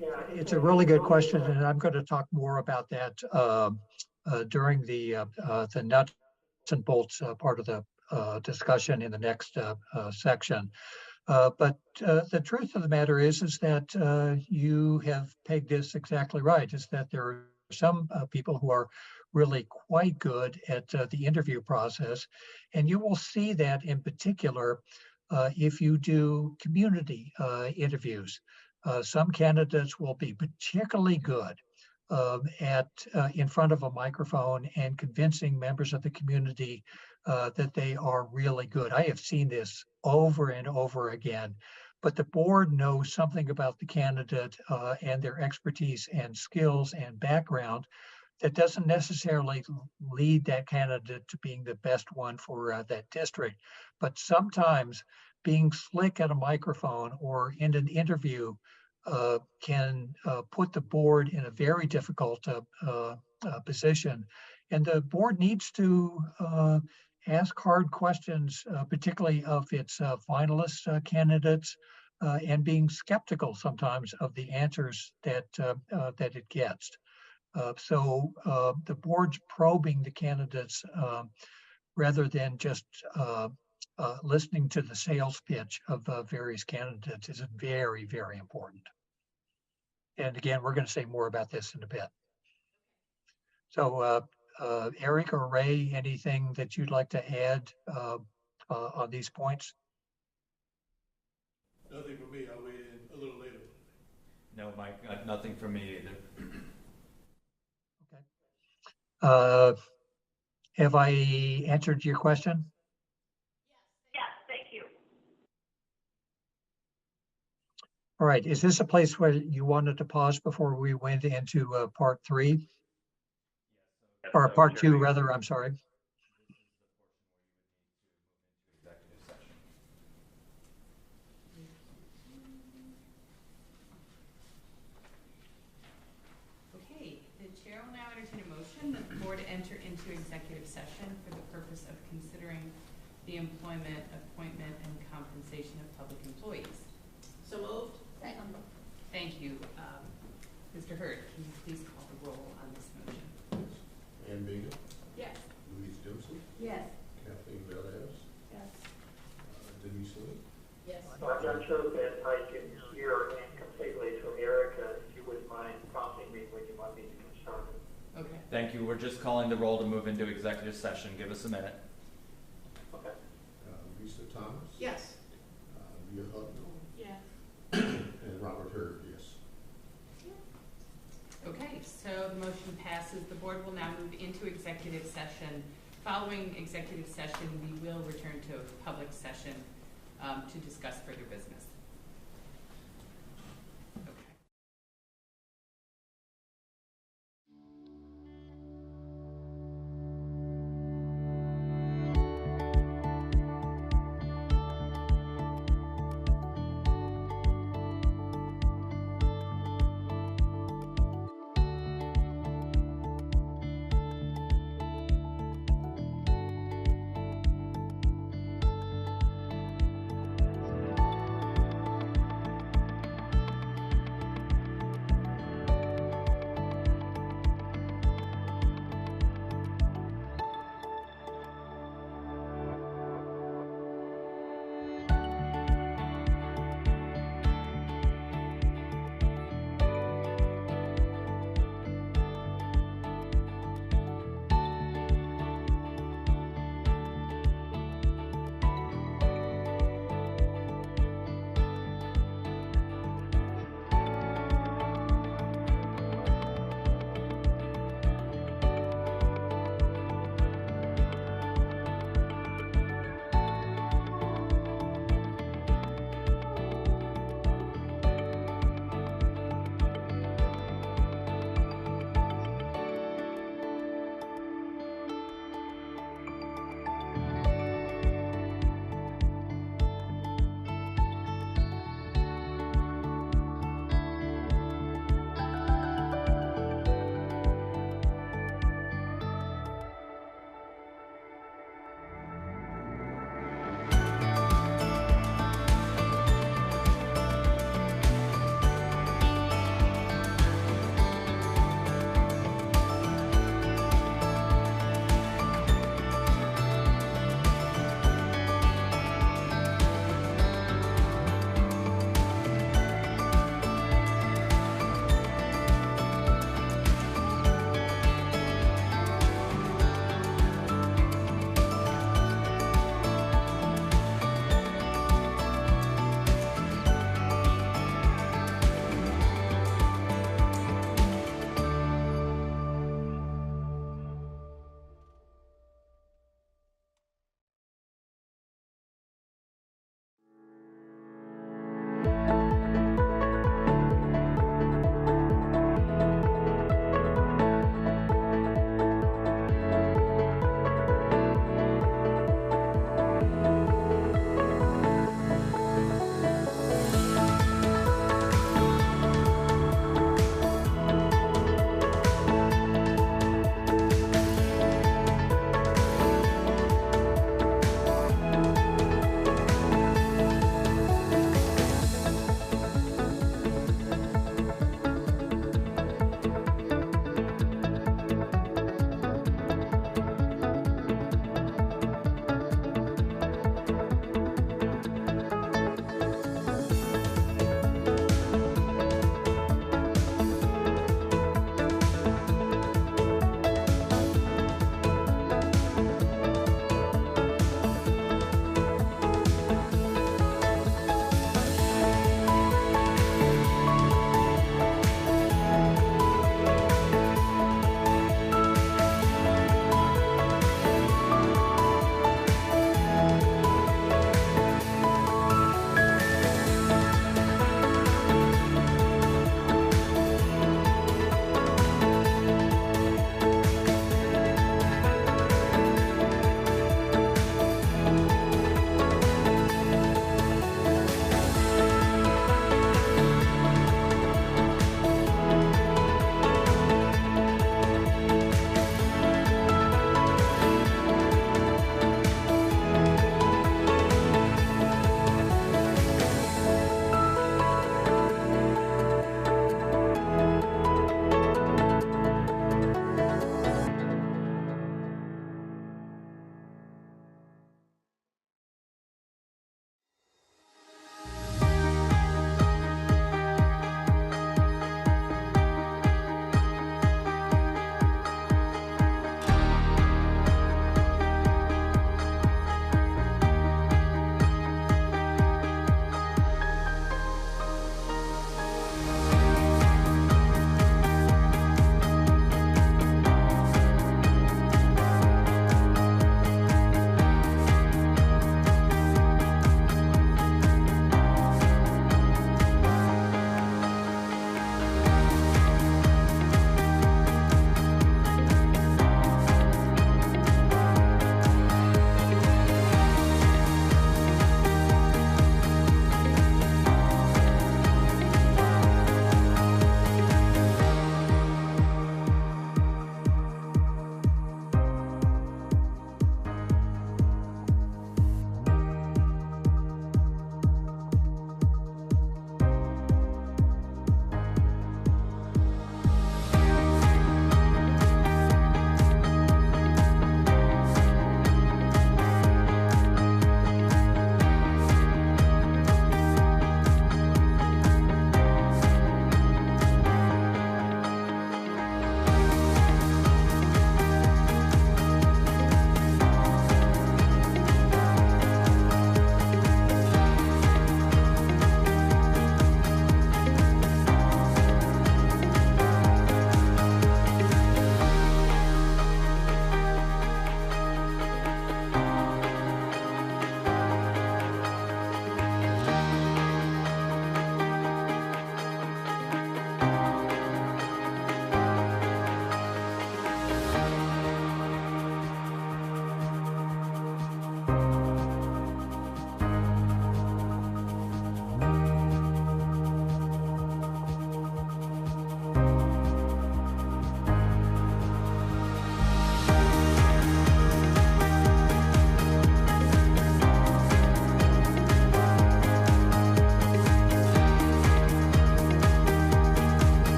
Yeah, it's a really good question, and I'm going to talk more about that during the nuts and bolts part of the discussion in the next section. But the truth of the matter is that you have pegged this exactly right, is that there are some people who are really quite good at the interview process. And you will see that in particular if you do community interviews. Some candidates will be particularly good at in front of a microphone and convincing members of the community that they are really good. I have seen this over and over again, but the board knows something about the candidate and their expertise and skills and background that doesn't necessarily lead that candidate to being the best one for that district. But sometimes being slick at a microphone or in an interview can put the board in a very difficult position. And the board needs to ask hard questions, particularly of its finalist candidates, and being skeptical sometimes of the answers that it gets. So the board's probing the candidates rather than just listening to the sales pitch of various candidates is very, very important. And again, we're going to say more about this in a bit. So Eric or Ray, anything that you'd like to add on these points?
Nothing for me. I'll wait in a little later.
No, Mike, nothing from me either.
Uh, Have I answered your question?
Yes, thank you.
All right, is this a place where you wanted to pause before we went into part three? Or part two, rather, I'm sorry.
Executive session.
Okay, the chair will now entertain a motion that the board enter into executive session for the purpose of considering the employment, appointment, and compensation of public employees.
So moved?
Second.
Thank you. Mr. Hurd, can you please call the roll on this motion?
Ann Began,
Yes.
Louise Dempsey,
Yes.
Kathleen Velez,
Yes.
Denise Lee.
Yes.
I'm not sure that I can hear completely, so Erica, if you wouldn't mind prompting me when you want me to get started.
Okay.
Thank you. We're just calling the roll to move into executive session. Give us a minute.
Okay.
Lisa Thomas.
Yes.
Leah Hutton,
Yes.
and Robert Hurd, yes.
Okay, so the motion passes. The board will now move into executive session. Following executive session, we will return to a public session to discuss further business.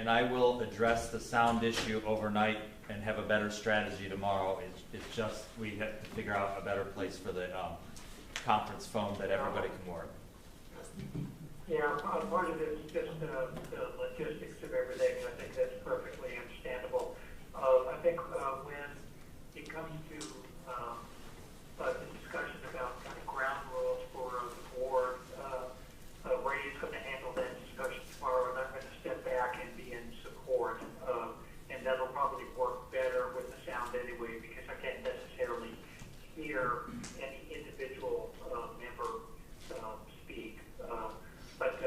and I will address the sound issue overnight and have a better strategy tomorrow. It's just, we have to figure out a better place for the conference phone that everybody can work.
Yeah, part of it is just the logistics of everything. I think that's perfectly understandable. I think when it comes to the discussion about kind of ground rules for the board, Ray's going to handle that discussion tomorrow, and I'm going to step back and be in support. And that'll probably work better with the sound anyway, because I can't necessarily hear any individual member speak. But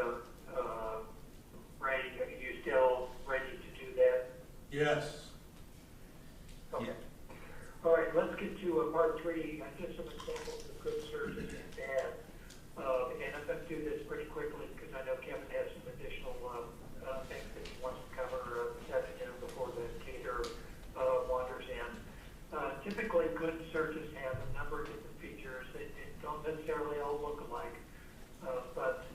Ray, are you still ready to do that?
Yes.
Okay. All right, let's get to part 3. Just some examples of good surgeons and bad. And I'm going to do this pretty quickly because I know Kevin has some additional things that he wants to cover this afternoon before the caterer wanders in. Typically, good searches have a number of different features that don't necessarily all look alike. But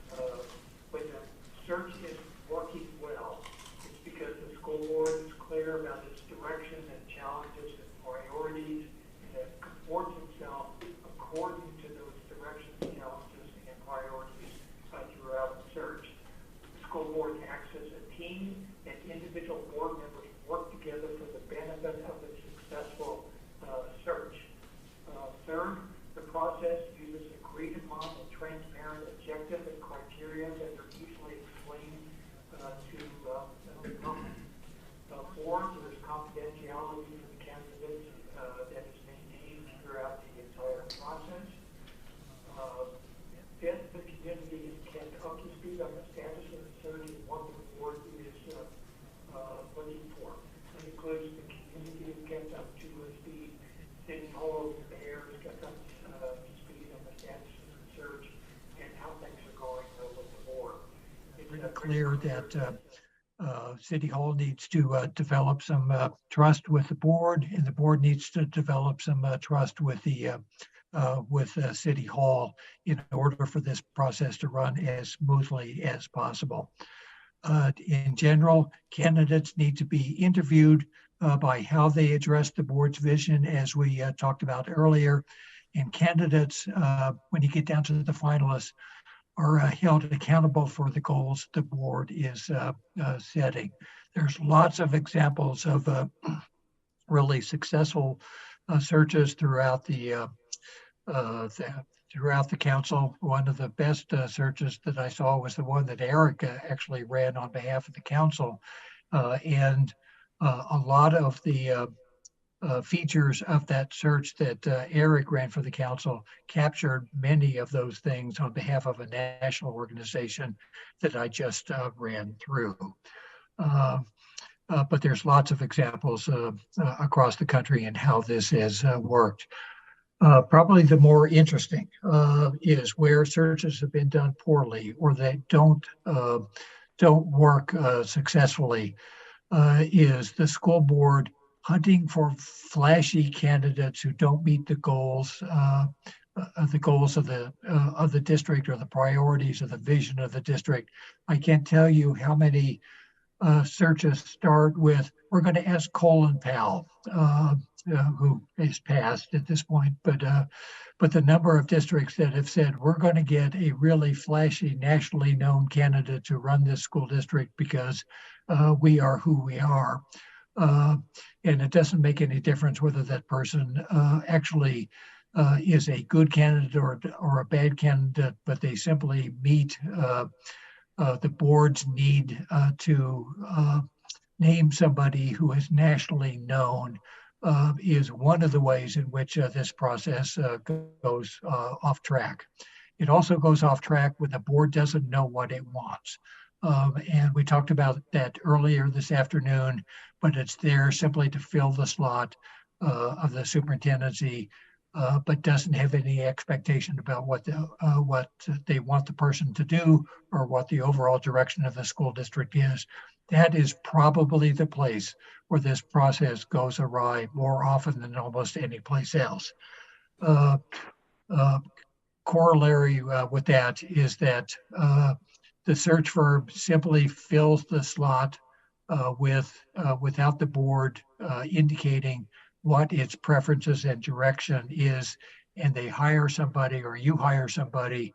when the search is working well, it's because the school board is clear about its direction and challenges and priorities, and it comports itself according to those directions, challenges, and priorities throughout the search. The school board acts as a team, and individual board members work together for the benefit of a successful search. Third, the process uses agreed upon and transparent objective and criteria that are easily explained to the public. Fourth, there's confidentiality for the candidates that is maintained throughout the entire process. Fifth, the community is kept up to speed on the status of the search and what the board is looking for. It includes the community is kept up to speed. City Hall, the mayor is kept up to speed on the status of the search and how things are going with the board. It's
pretty clear that City Hall needs to develop some trust with the board, and the board needs to develop some trust with the City Hall in order for this process to run as smoothly as possible. In general, candidates need to be interviewed by how they address the board's vision, as we talked about earlier. And candidates, when you get down to the finalists, are held accountable for the goals the board is setting. There's lots of examples of really successful searches throughout the council. One of the best searches that I saw was the one that Eric actually ran on behalf of the council, and a lot of the features of that search that Eric ran for the council captured many of those things on behalf of a national organization that I just ran through. But there's lots of examples across the country and how this has worked. Probably the more interesting is where searches have been done poorly or they don't work successfully, is the school board hunting for flashy candidates who don't meet the goals of the district or the priorities of the vision of the district. I can't tell you how many searches start with, we're going to ask Colin Powell, who is passed at this point, but the number of districts that have said, we're going to get a really flashy, nationally known candidate to run this school district because we are who we are. And it doesn't make any difference whether that person actually is a good candidate or a bad candidate, but they simply meet the board's need to name somebody who is nationally known, is one of the ways in which this process goes off track. It also goes off track when the board doesn't know what it wants. And we talked about that earlier this afternoon, but it's there simply to fill the slot of the superintendency, but doesn't have any expectation about what they want the person to do or what the overall direction of the school district is. That is probably the place where this process goes awry more often than almost any place else. Corollary with that is that the search firm simply fills the slot without the board indicating what its preferences and direction is, and they hire somebody or you hire somebody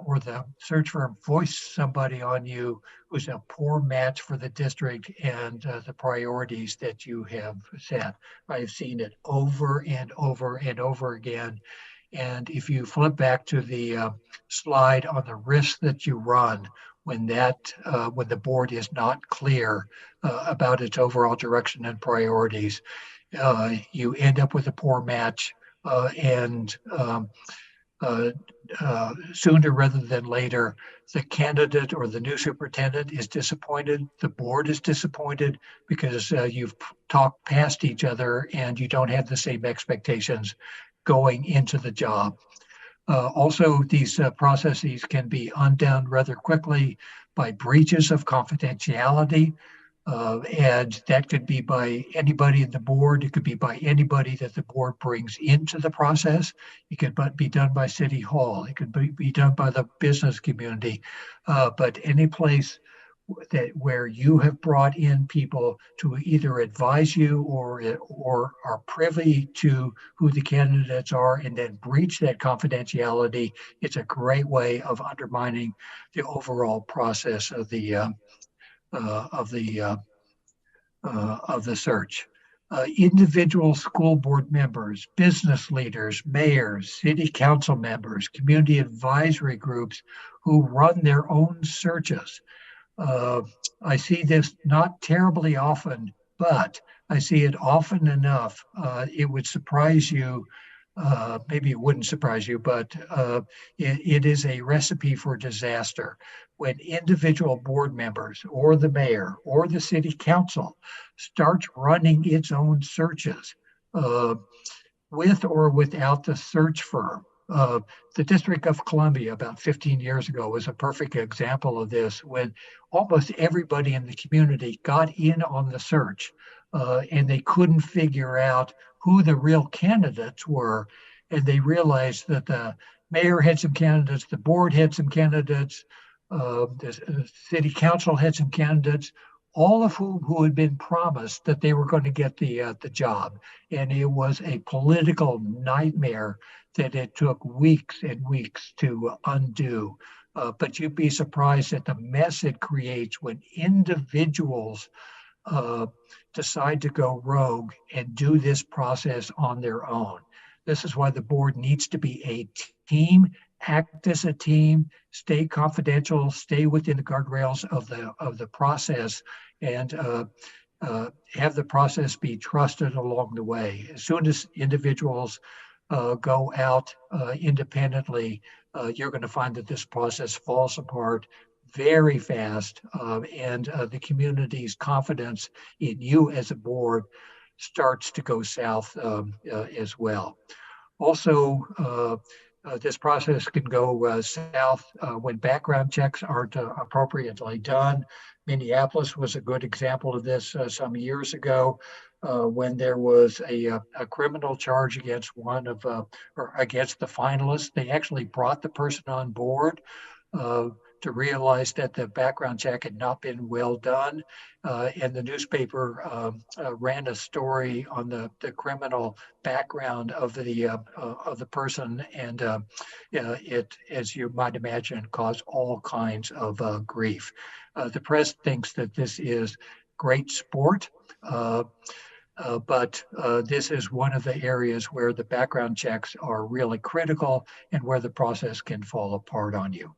or the search firm voice somebody on you who's a poor match for the district and the priorities that you have set. I've seen it over and over and over again. And if you flip back to the slide on the risk that you run when when the board is not clear about its overall direction and priorities, you end up with a poor match and sooner rather than later, the candidate or the new superintendent is disappointed. The board is disappointed because you've talked past each other and you don't have the same expectations going into the job. Also, these processes can be undone rather quickly by breaches of confidentiality. And that could be by anybody in the board. It could be by anybody that the board brings into the process. It could be done by City Hall. It could be done by the business community. But any place where you have brought in people to either advise you or are privy to who the candidates are and then breach that confidentiality, it's a great way of undermining the overall process of the search. Individual school board members, business leaders, mayors, city council members, community advisory groups who run their own searches. I see this not terribly often, but I see it often enough. It would surprise you. Maybe it wouldn't surprise you, but it is a recipe for disaster. When individual board members or the mayor or the city council starts running its own searches with or without the search firm. The District of Columbia about 15 years ago was a perfect example of this when almost everybody in the community got in on the search and they couldn't figure out who the real candidates were. And they realized that the mayor had some candidates, the board had some candidates, the city council had some candidates, all of who had been promised that they were going to get the job. And it was a political nightmare that it took weeks and weeks to undo. But you'd be surprised at the mess it creates when individuals decide to go rogue and do this process on their own. This is why the board needs to be a team, act as a team, stay confidential, stay within the guardrails of the process, and have the process be trusted along the way. As soon as individuals go out independently, you're going to find that this process falls apart very fast, and the community's confidence in you as a board starts to go south as well. Also, this process can go south when background checks aren't appropriately done. Minneapolis was a good example of this some years ago when there was a criminal charge against or against the finalists. They actually brought the person on board to realize that the background check had not been well done. And the newspaper ran a story on the criminal background of the person. And it, as you might imagine, caused all kinds of grief. The press thinks that this is great sport. But this is one of the areas where the background checks are really critical and where the process can fall apart on you.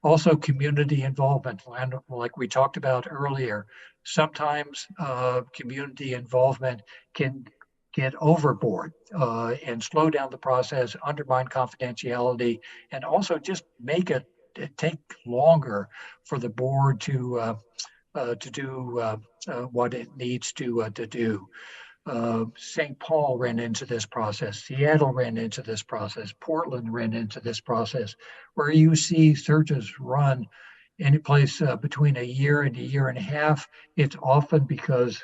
Also, community involvement, like we talked about earlier. Sometimes community involvement can get overboard and slow down the process, undermine confidentiality, and also just make it take longer for the board to do what it needs to do. St. Paul ran into this process. Seattle ran into this process. Portland ran into this process, where you see searches run any place between a year and a year and a half. It's often because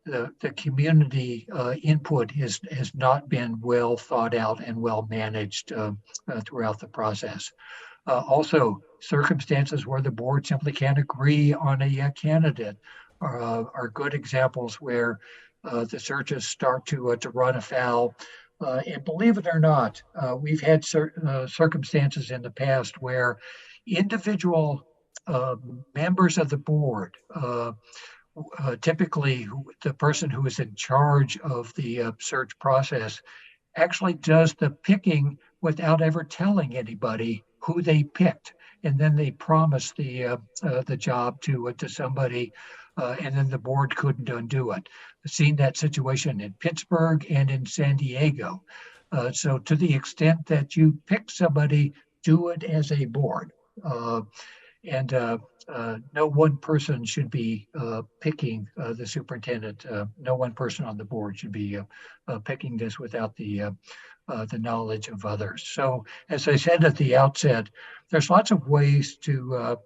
the community input has not been well thought out and well managed throughout the process. Also, circumstances where the board simply can't agree on a candidate are good examples where the searches start to run afoul. And believe it or not, we've had circumstances in the past where individual members of the board, typically the person who is in charge of the search process, actually does the picking without ever telling anybody who they picked, and then they promise the job to somebody, and then the board couldn't undo it. I've seen that situation in Pittsburgh and in San Diego. So to the extent that you pick somebody, do it as a board. And no one person should be picking the superintendent. No one person on the board should be picking this without the knowledge of others. So, as I said at the outset, there's lots of ways to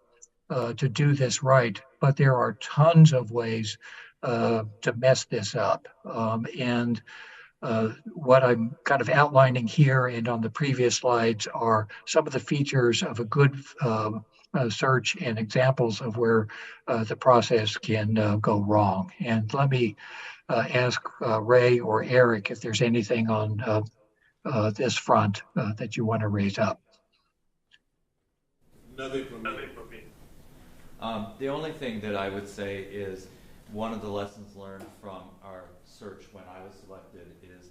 do this right, but there are tons of ways to mess this up. And what I'm kind of outlining here and on the previous slides are some of the features of a good search and examples of where the process can go wrong. And let me ask Ray or Eric if there's anything on this front that you want to raise up.
Nothing from me.
The only thing that I would say is one of the lessons learned from our search when I was selected is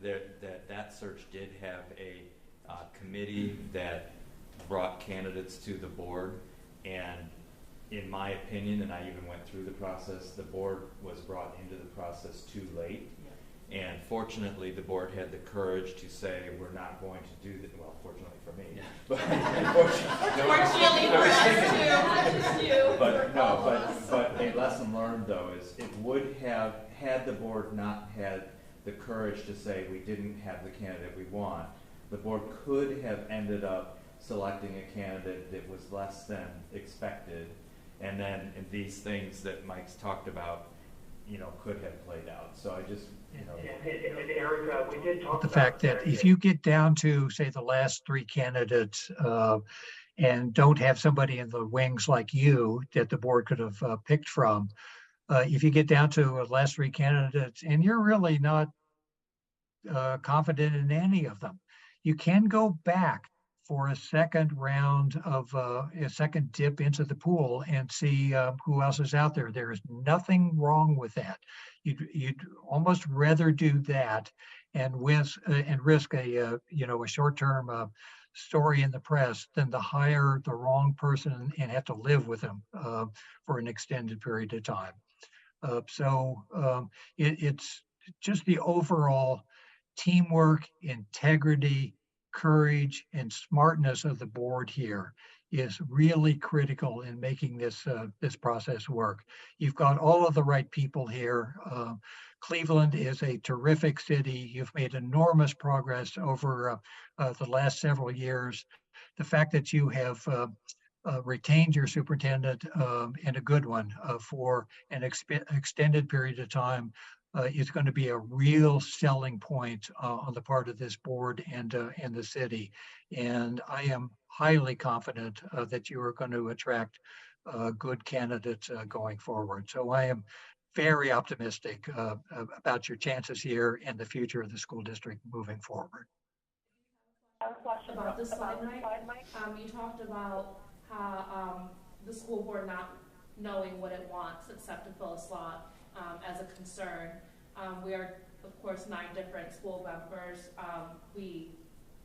that search did have a committee that brought candidates to the board, and in my opinion, and I even went through the process, the board was brought into the process too late. And fortunately, the board had the courage to say, we're not going to do that. Well, fortunately for me. But
Fortunately for us too.
But a lesson learned, though, is it would have, had the board not had the courage to say we didn't have the candidate we want, the board could have ended up selecting a candidate that was less than expected. And then these things that Mike's talked about, could have played out. So I just,
And Eric, we did talk
The
about
fact that if you get down to, say, the last three candidates and don't have somebody in the wings like you that the board could have picked from, if you get down to the last three candidates and you're really not confident in any of them, you can go back for a second round of a second dip into the pool and see who else is out there. There is nothing wrong with that. You'd almost rather do that and risk a short-term story in the press than to hire the wrong person and have to live with them for an extended period of time. It's just the overall teamwork, integrity, courage, and smartness of the board here is really critical in making this process work. You've got all of the right people here. Cleveland is a terrific city. You've made enormous progress over the last several years. The fact that you have retained your superintendent and a good one for an extended period of time is going to be a real selling point on the part of this board and the city. And I am highly confident that you are going to attract good candidates going forward. So I am very optimistic about your chances here and the future of the school district moving forward.
About this slide, Mike, you talked about how the school board not knowing what it wants except to fill a slot as a concern. We are, of course, 9 different school members. We,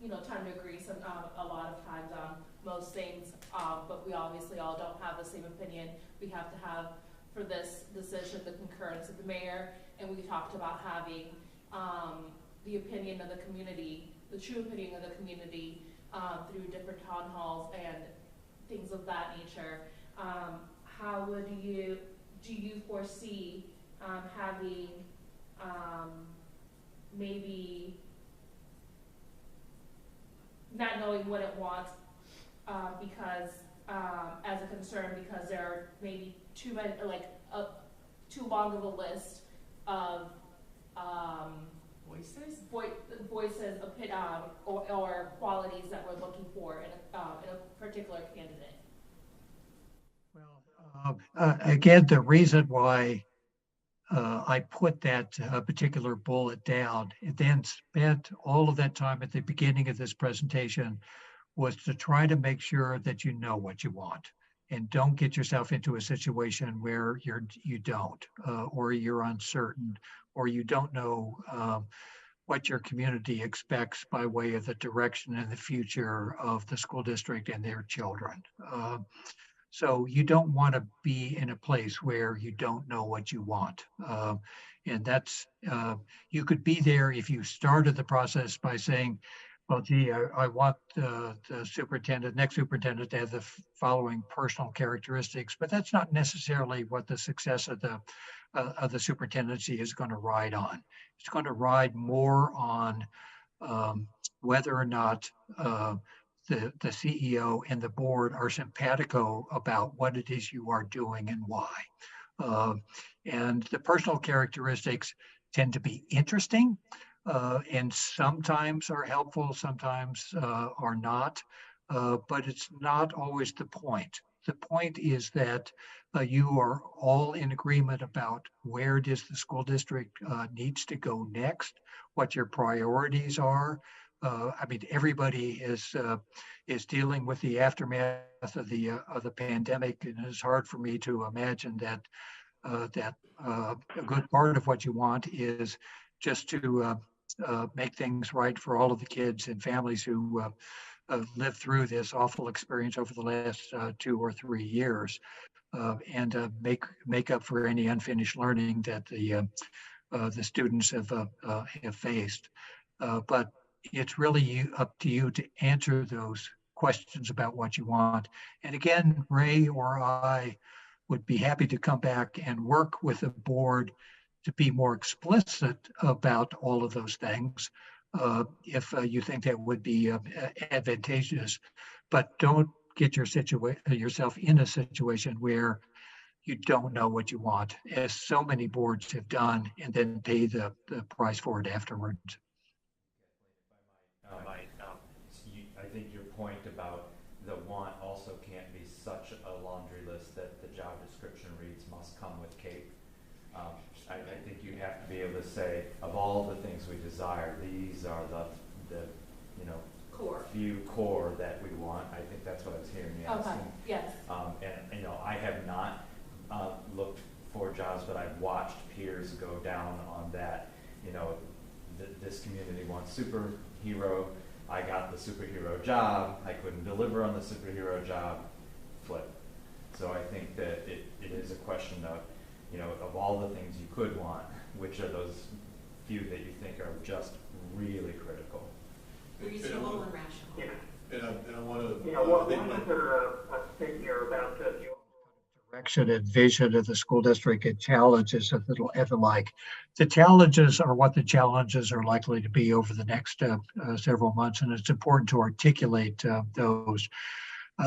tend to agree a lot of times on most things, but we obviously all don't have the same opinion. We have to have, for this decision, the concurrence of the mayor, and we talked about having the opinion of the community, the true opinion of the community through different town halls and things of that nature. How do you foresee having maybe not knowing what it wants because as a concern because there are maybe too long of a list of
Voices?
voices, or qualities that we're looking for in a particular candidate.
Well, again, the reason why I put that particular bullet down and then spent all of that time at the beginning of this presentation was to try to make sure that you know what you want and don't get yourself into a situation where you don't, or you're uncertain, or you don't know what your community expects by way of the direction and the future of the school district and their children. So you don't want to be in a place where you don't know what you want. And that's, you could be there if you started the process by saying, well, gee, I want the next superintendent to have the following personal characteristics, but that's not necessarily what the success of the superintendency is going to ride on. It's going to ride more on whether or not the CEO and the board are simpatico about what it is you are doing and why. And the personal characteristics tend to be interesting and sometimes are helpful, sometimes are not, but it's not always the point. The point is that you are all in agreement about where it is the school district needs to go next, what your priorities are. I mean, everybody is dealing with the aftermath of the pandemic, and it's hard for me to imagine that a good part of what you want is just to make things right for all of the kids and families who lived through this awful experience over the last 2 or 3 years, and make up for any unfinished learning that the students have faced. But it's really up to you to answer those questions about what you want. And again, Ray or I would be happy to come back and work with the board to be more explicit about all of those things, if you think that would be advantageous. But don't get yourself in a situation where you don't know what you want, as so many boards have done, and then pay the price for it afterwards.
I think your point about the want also can't be such a laundry list that the job description reads must come with CAPE. I think you have to be able to say, of all the things we desire, these are the few core that we want. I think that's what I was hearing you asking.
Okay, yes.
And I have not looked for jobs, but I've watched peers go down on that. This community wants superhero. I got the superhero job. I couldn't deliver on the superhero job. Flip. So I think that it is a question of, of all the things you could want, which are those few that you think are just really critical?
Reasonable and rational.
Yeah.
And I want to.
One other thing here about the
Direction and vision of the school district and challenges and the like. The challenges are what the challenges are likely to be over the next several months, and it's important to articulate those.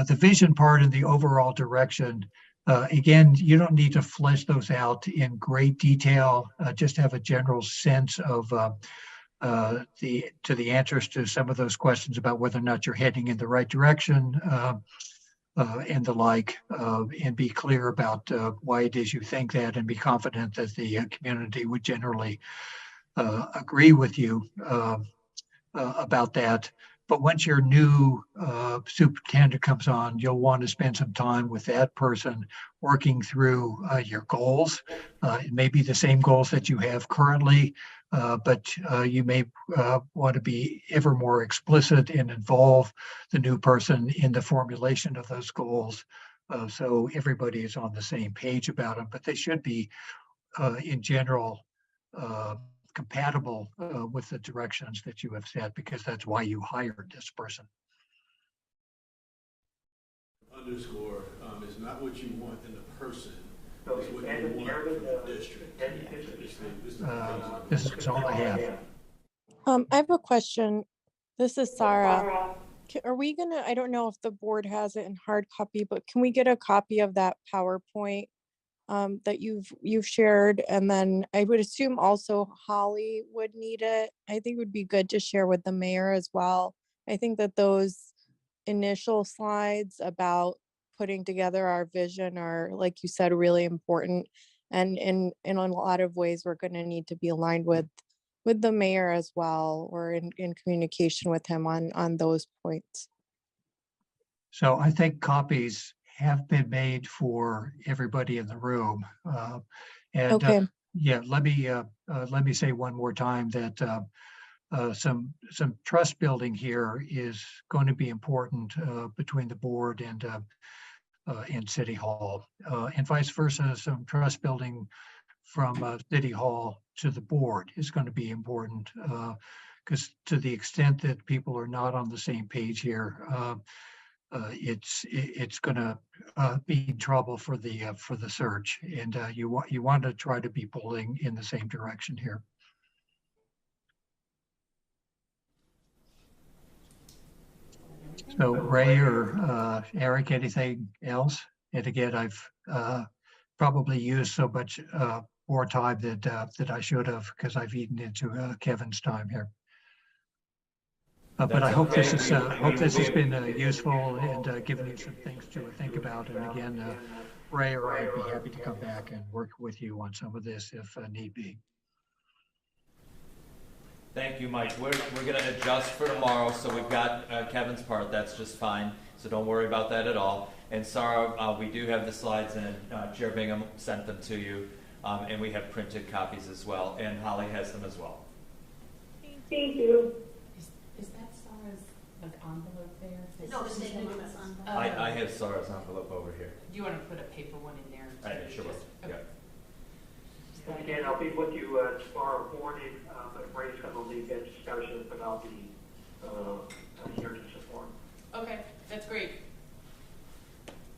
The vision part and the overall direction, again, you don't need to flesh those out in great detail, just have a general sense of the answers to some of those questions about whether or not you're heading in the right direction, and the like, and be clear about why it is you think that, and be confident that the community would generally agree with you about that. But once your new superintendent comes on, you'll want to spend some time with that person working through your goals. It may be the same goals that you have currently, but you may want to be ever more explicit and involve the new person in the formulation of those goals, so everybody is on the same page about them. But they should be, in general, compatible with the directions that you have set, because that's why you hired this person.
Underscore is not what you want in the person.
So
It's what you want from the district.
This is all I have.
I have a question. This is Sarah. Are we gonna, I don't know if the board has it in hard copy, but can we get a copy of that PowerPoint that you've shared, and then I would assume also Holly would need it. I think it would be good to share with the mayor as well. I think that those initial slides about putting together our vision are, like you said, really important, and in a lot of ways we're going to need to be aligned with the mayor as well, or in communication with him on those points.
So I think copies have been made for everybody in the room.
Okay.
Yeah, let me say one more time that some trust building here is going to be important between the board and City Hall, and vice versa. Some trust building from City Hall to the board is going to be important, because to the extent that people are not on the same page here, it's going to be trouble for the search, and you want to try to be pulling in the same direction here. So Ray or Eric, anything else? And again, I've probably used so much more time that I should have, because I've eaten into Kevin's time here. But I hope
okay.
this has been useful and given you some things to think about. And again, Ray or I'd be happy to come back and work with you on some of this if need be.
Thank you, Mike. We're going to adjust for tomorrow, so we've got Kevin's part. That's just fine, so don't worry about that at all. And Sarah, we do have the slides, and Chair Bingham sent them to you, and we have printed copies as well, and Holly has them as well.
Thank you.
Is that Sarah's envelope there?
No, the same one as on.
I have Sarah's envelope over here.
Do you want to put a paper one in there?
I sure will.
Okay.
Yeah.
And again, I'll be with you tomorrow morning, but Ray's going to lead that discussion, but I'll be here to support.
Okay, that's great.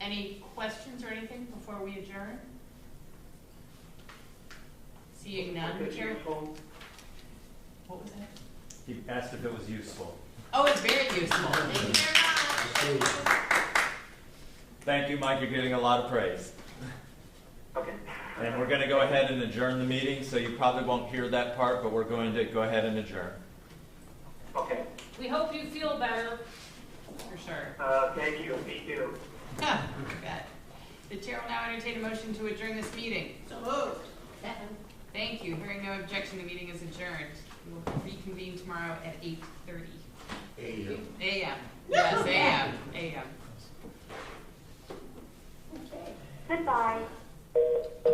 Any questions or anything before we adjourn? Seeing none, Chair. What was that?
He asked if it was useful.
Oh, it's very useful. Thank you very much.
Thank you, Mike. You're getting a lot of praise.
Okay.
And we're going to go ahead and adjourn the meeting, so you probably won't hear that part, but we're going to go ahead and adjourn.
Okay.
We hope you feel better.
For sure.
Thank you. Me too.
You bet. The chair will now entertain a motion to adjourn this meeting.
So moved. Second.
Thank you. Hearing no objection, the meeting is adjourned. We will reconvene tomorrow at 8:30
A.M.
a.m. Yes, a.m.
Goodbye.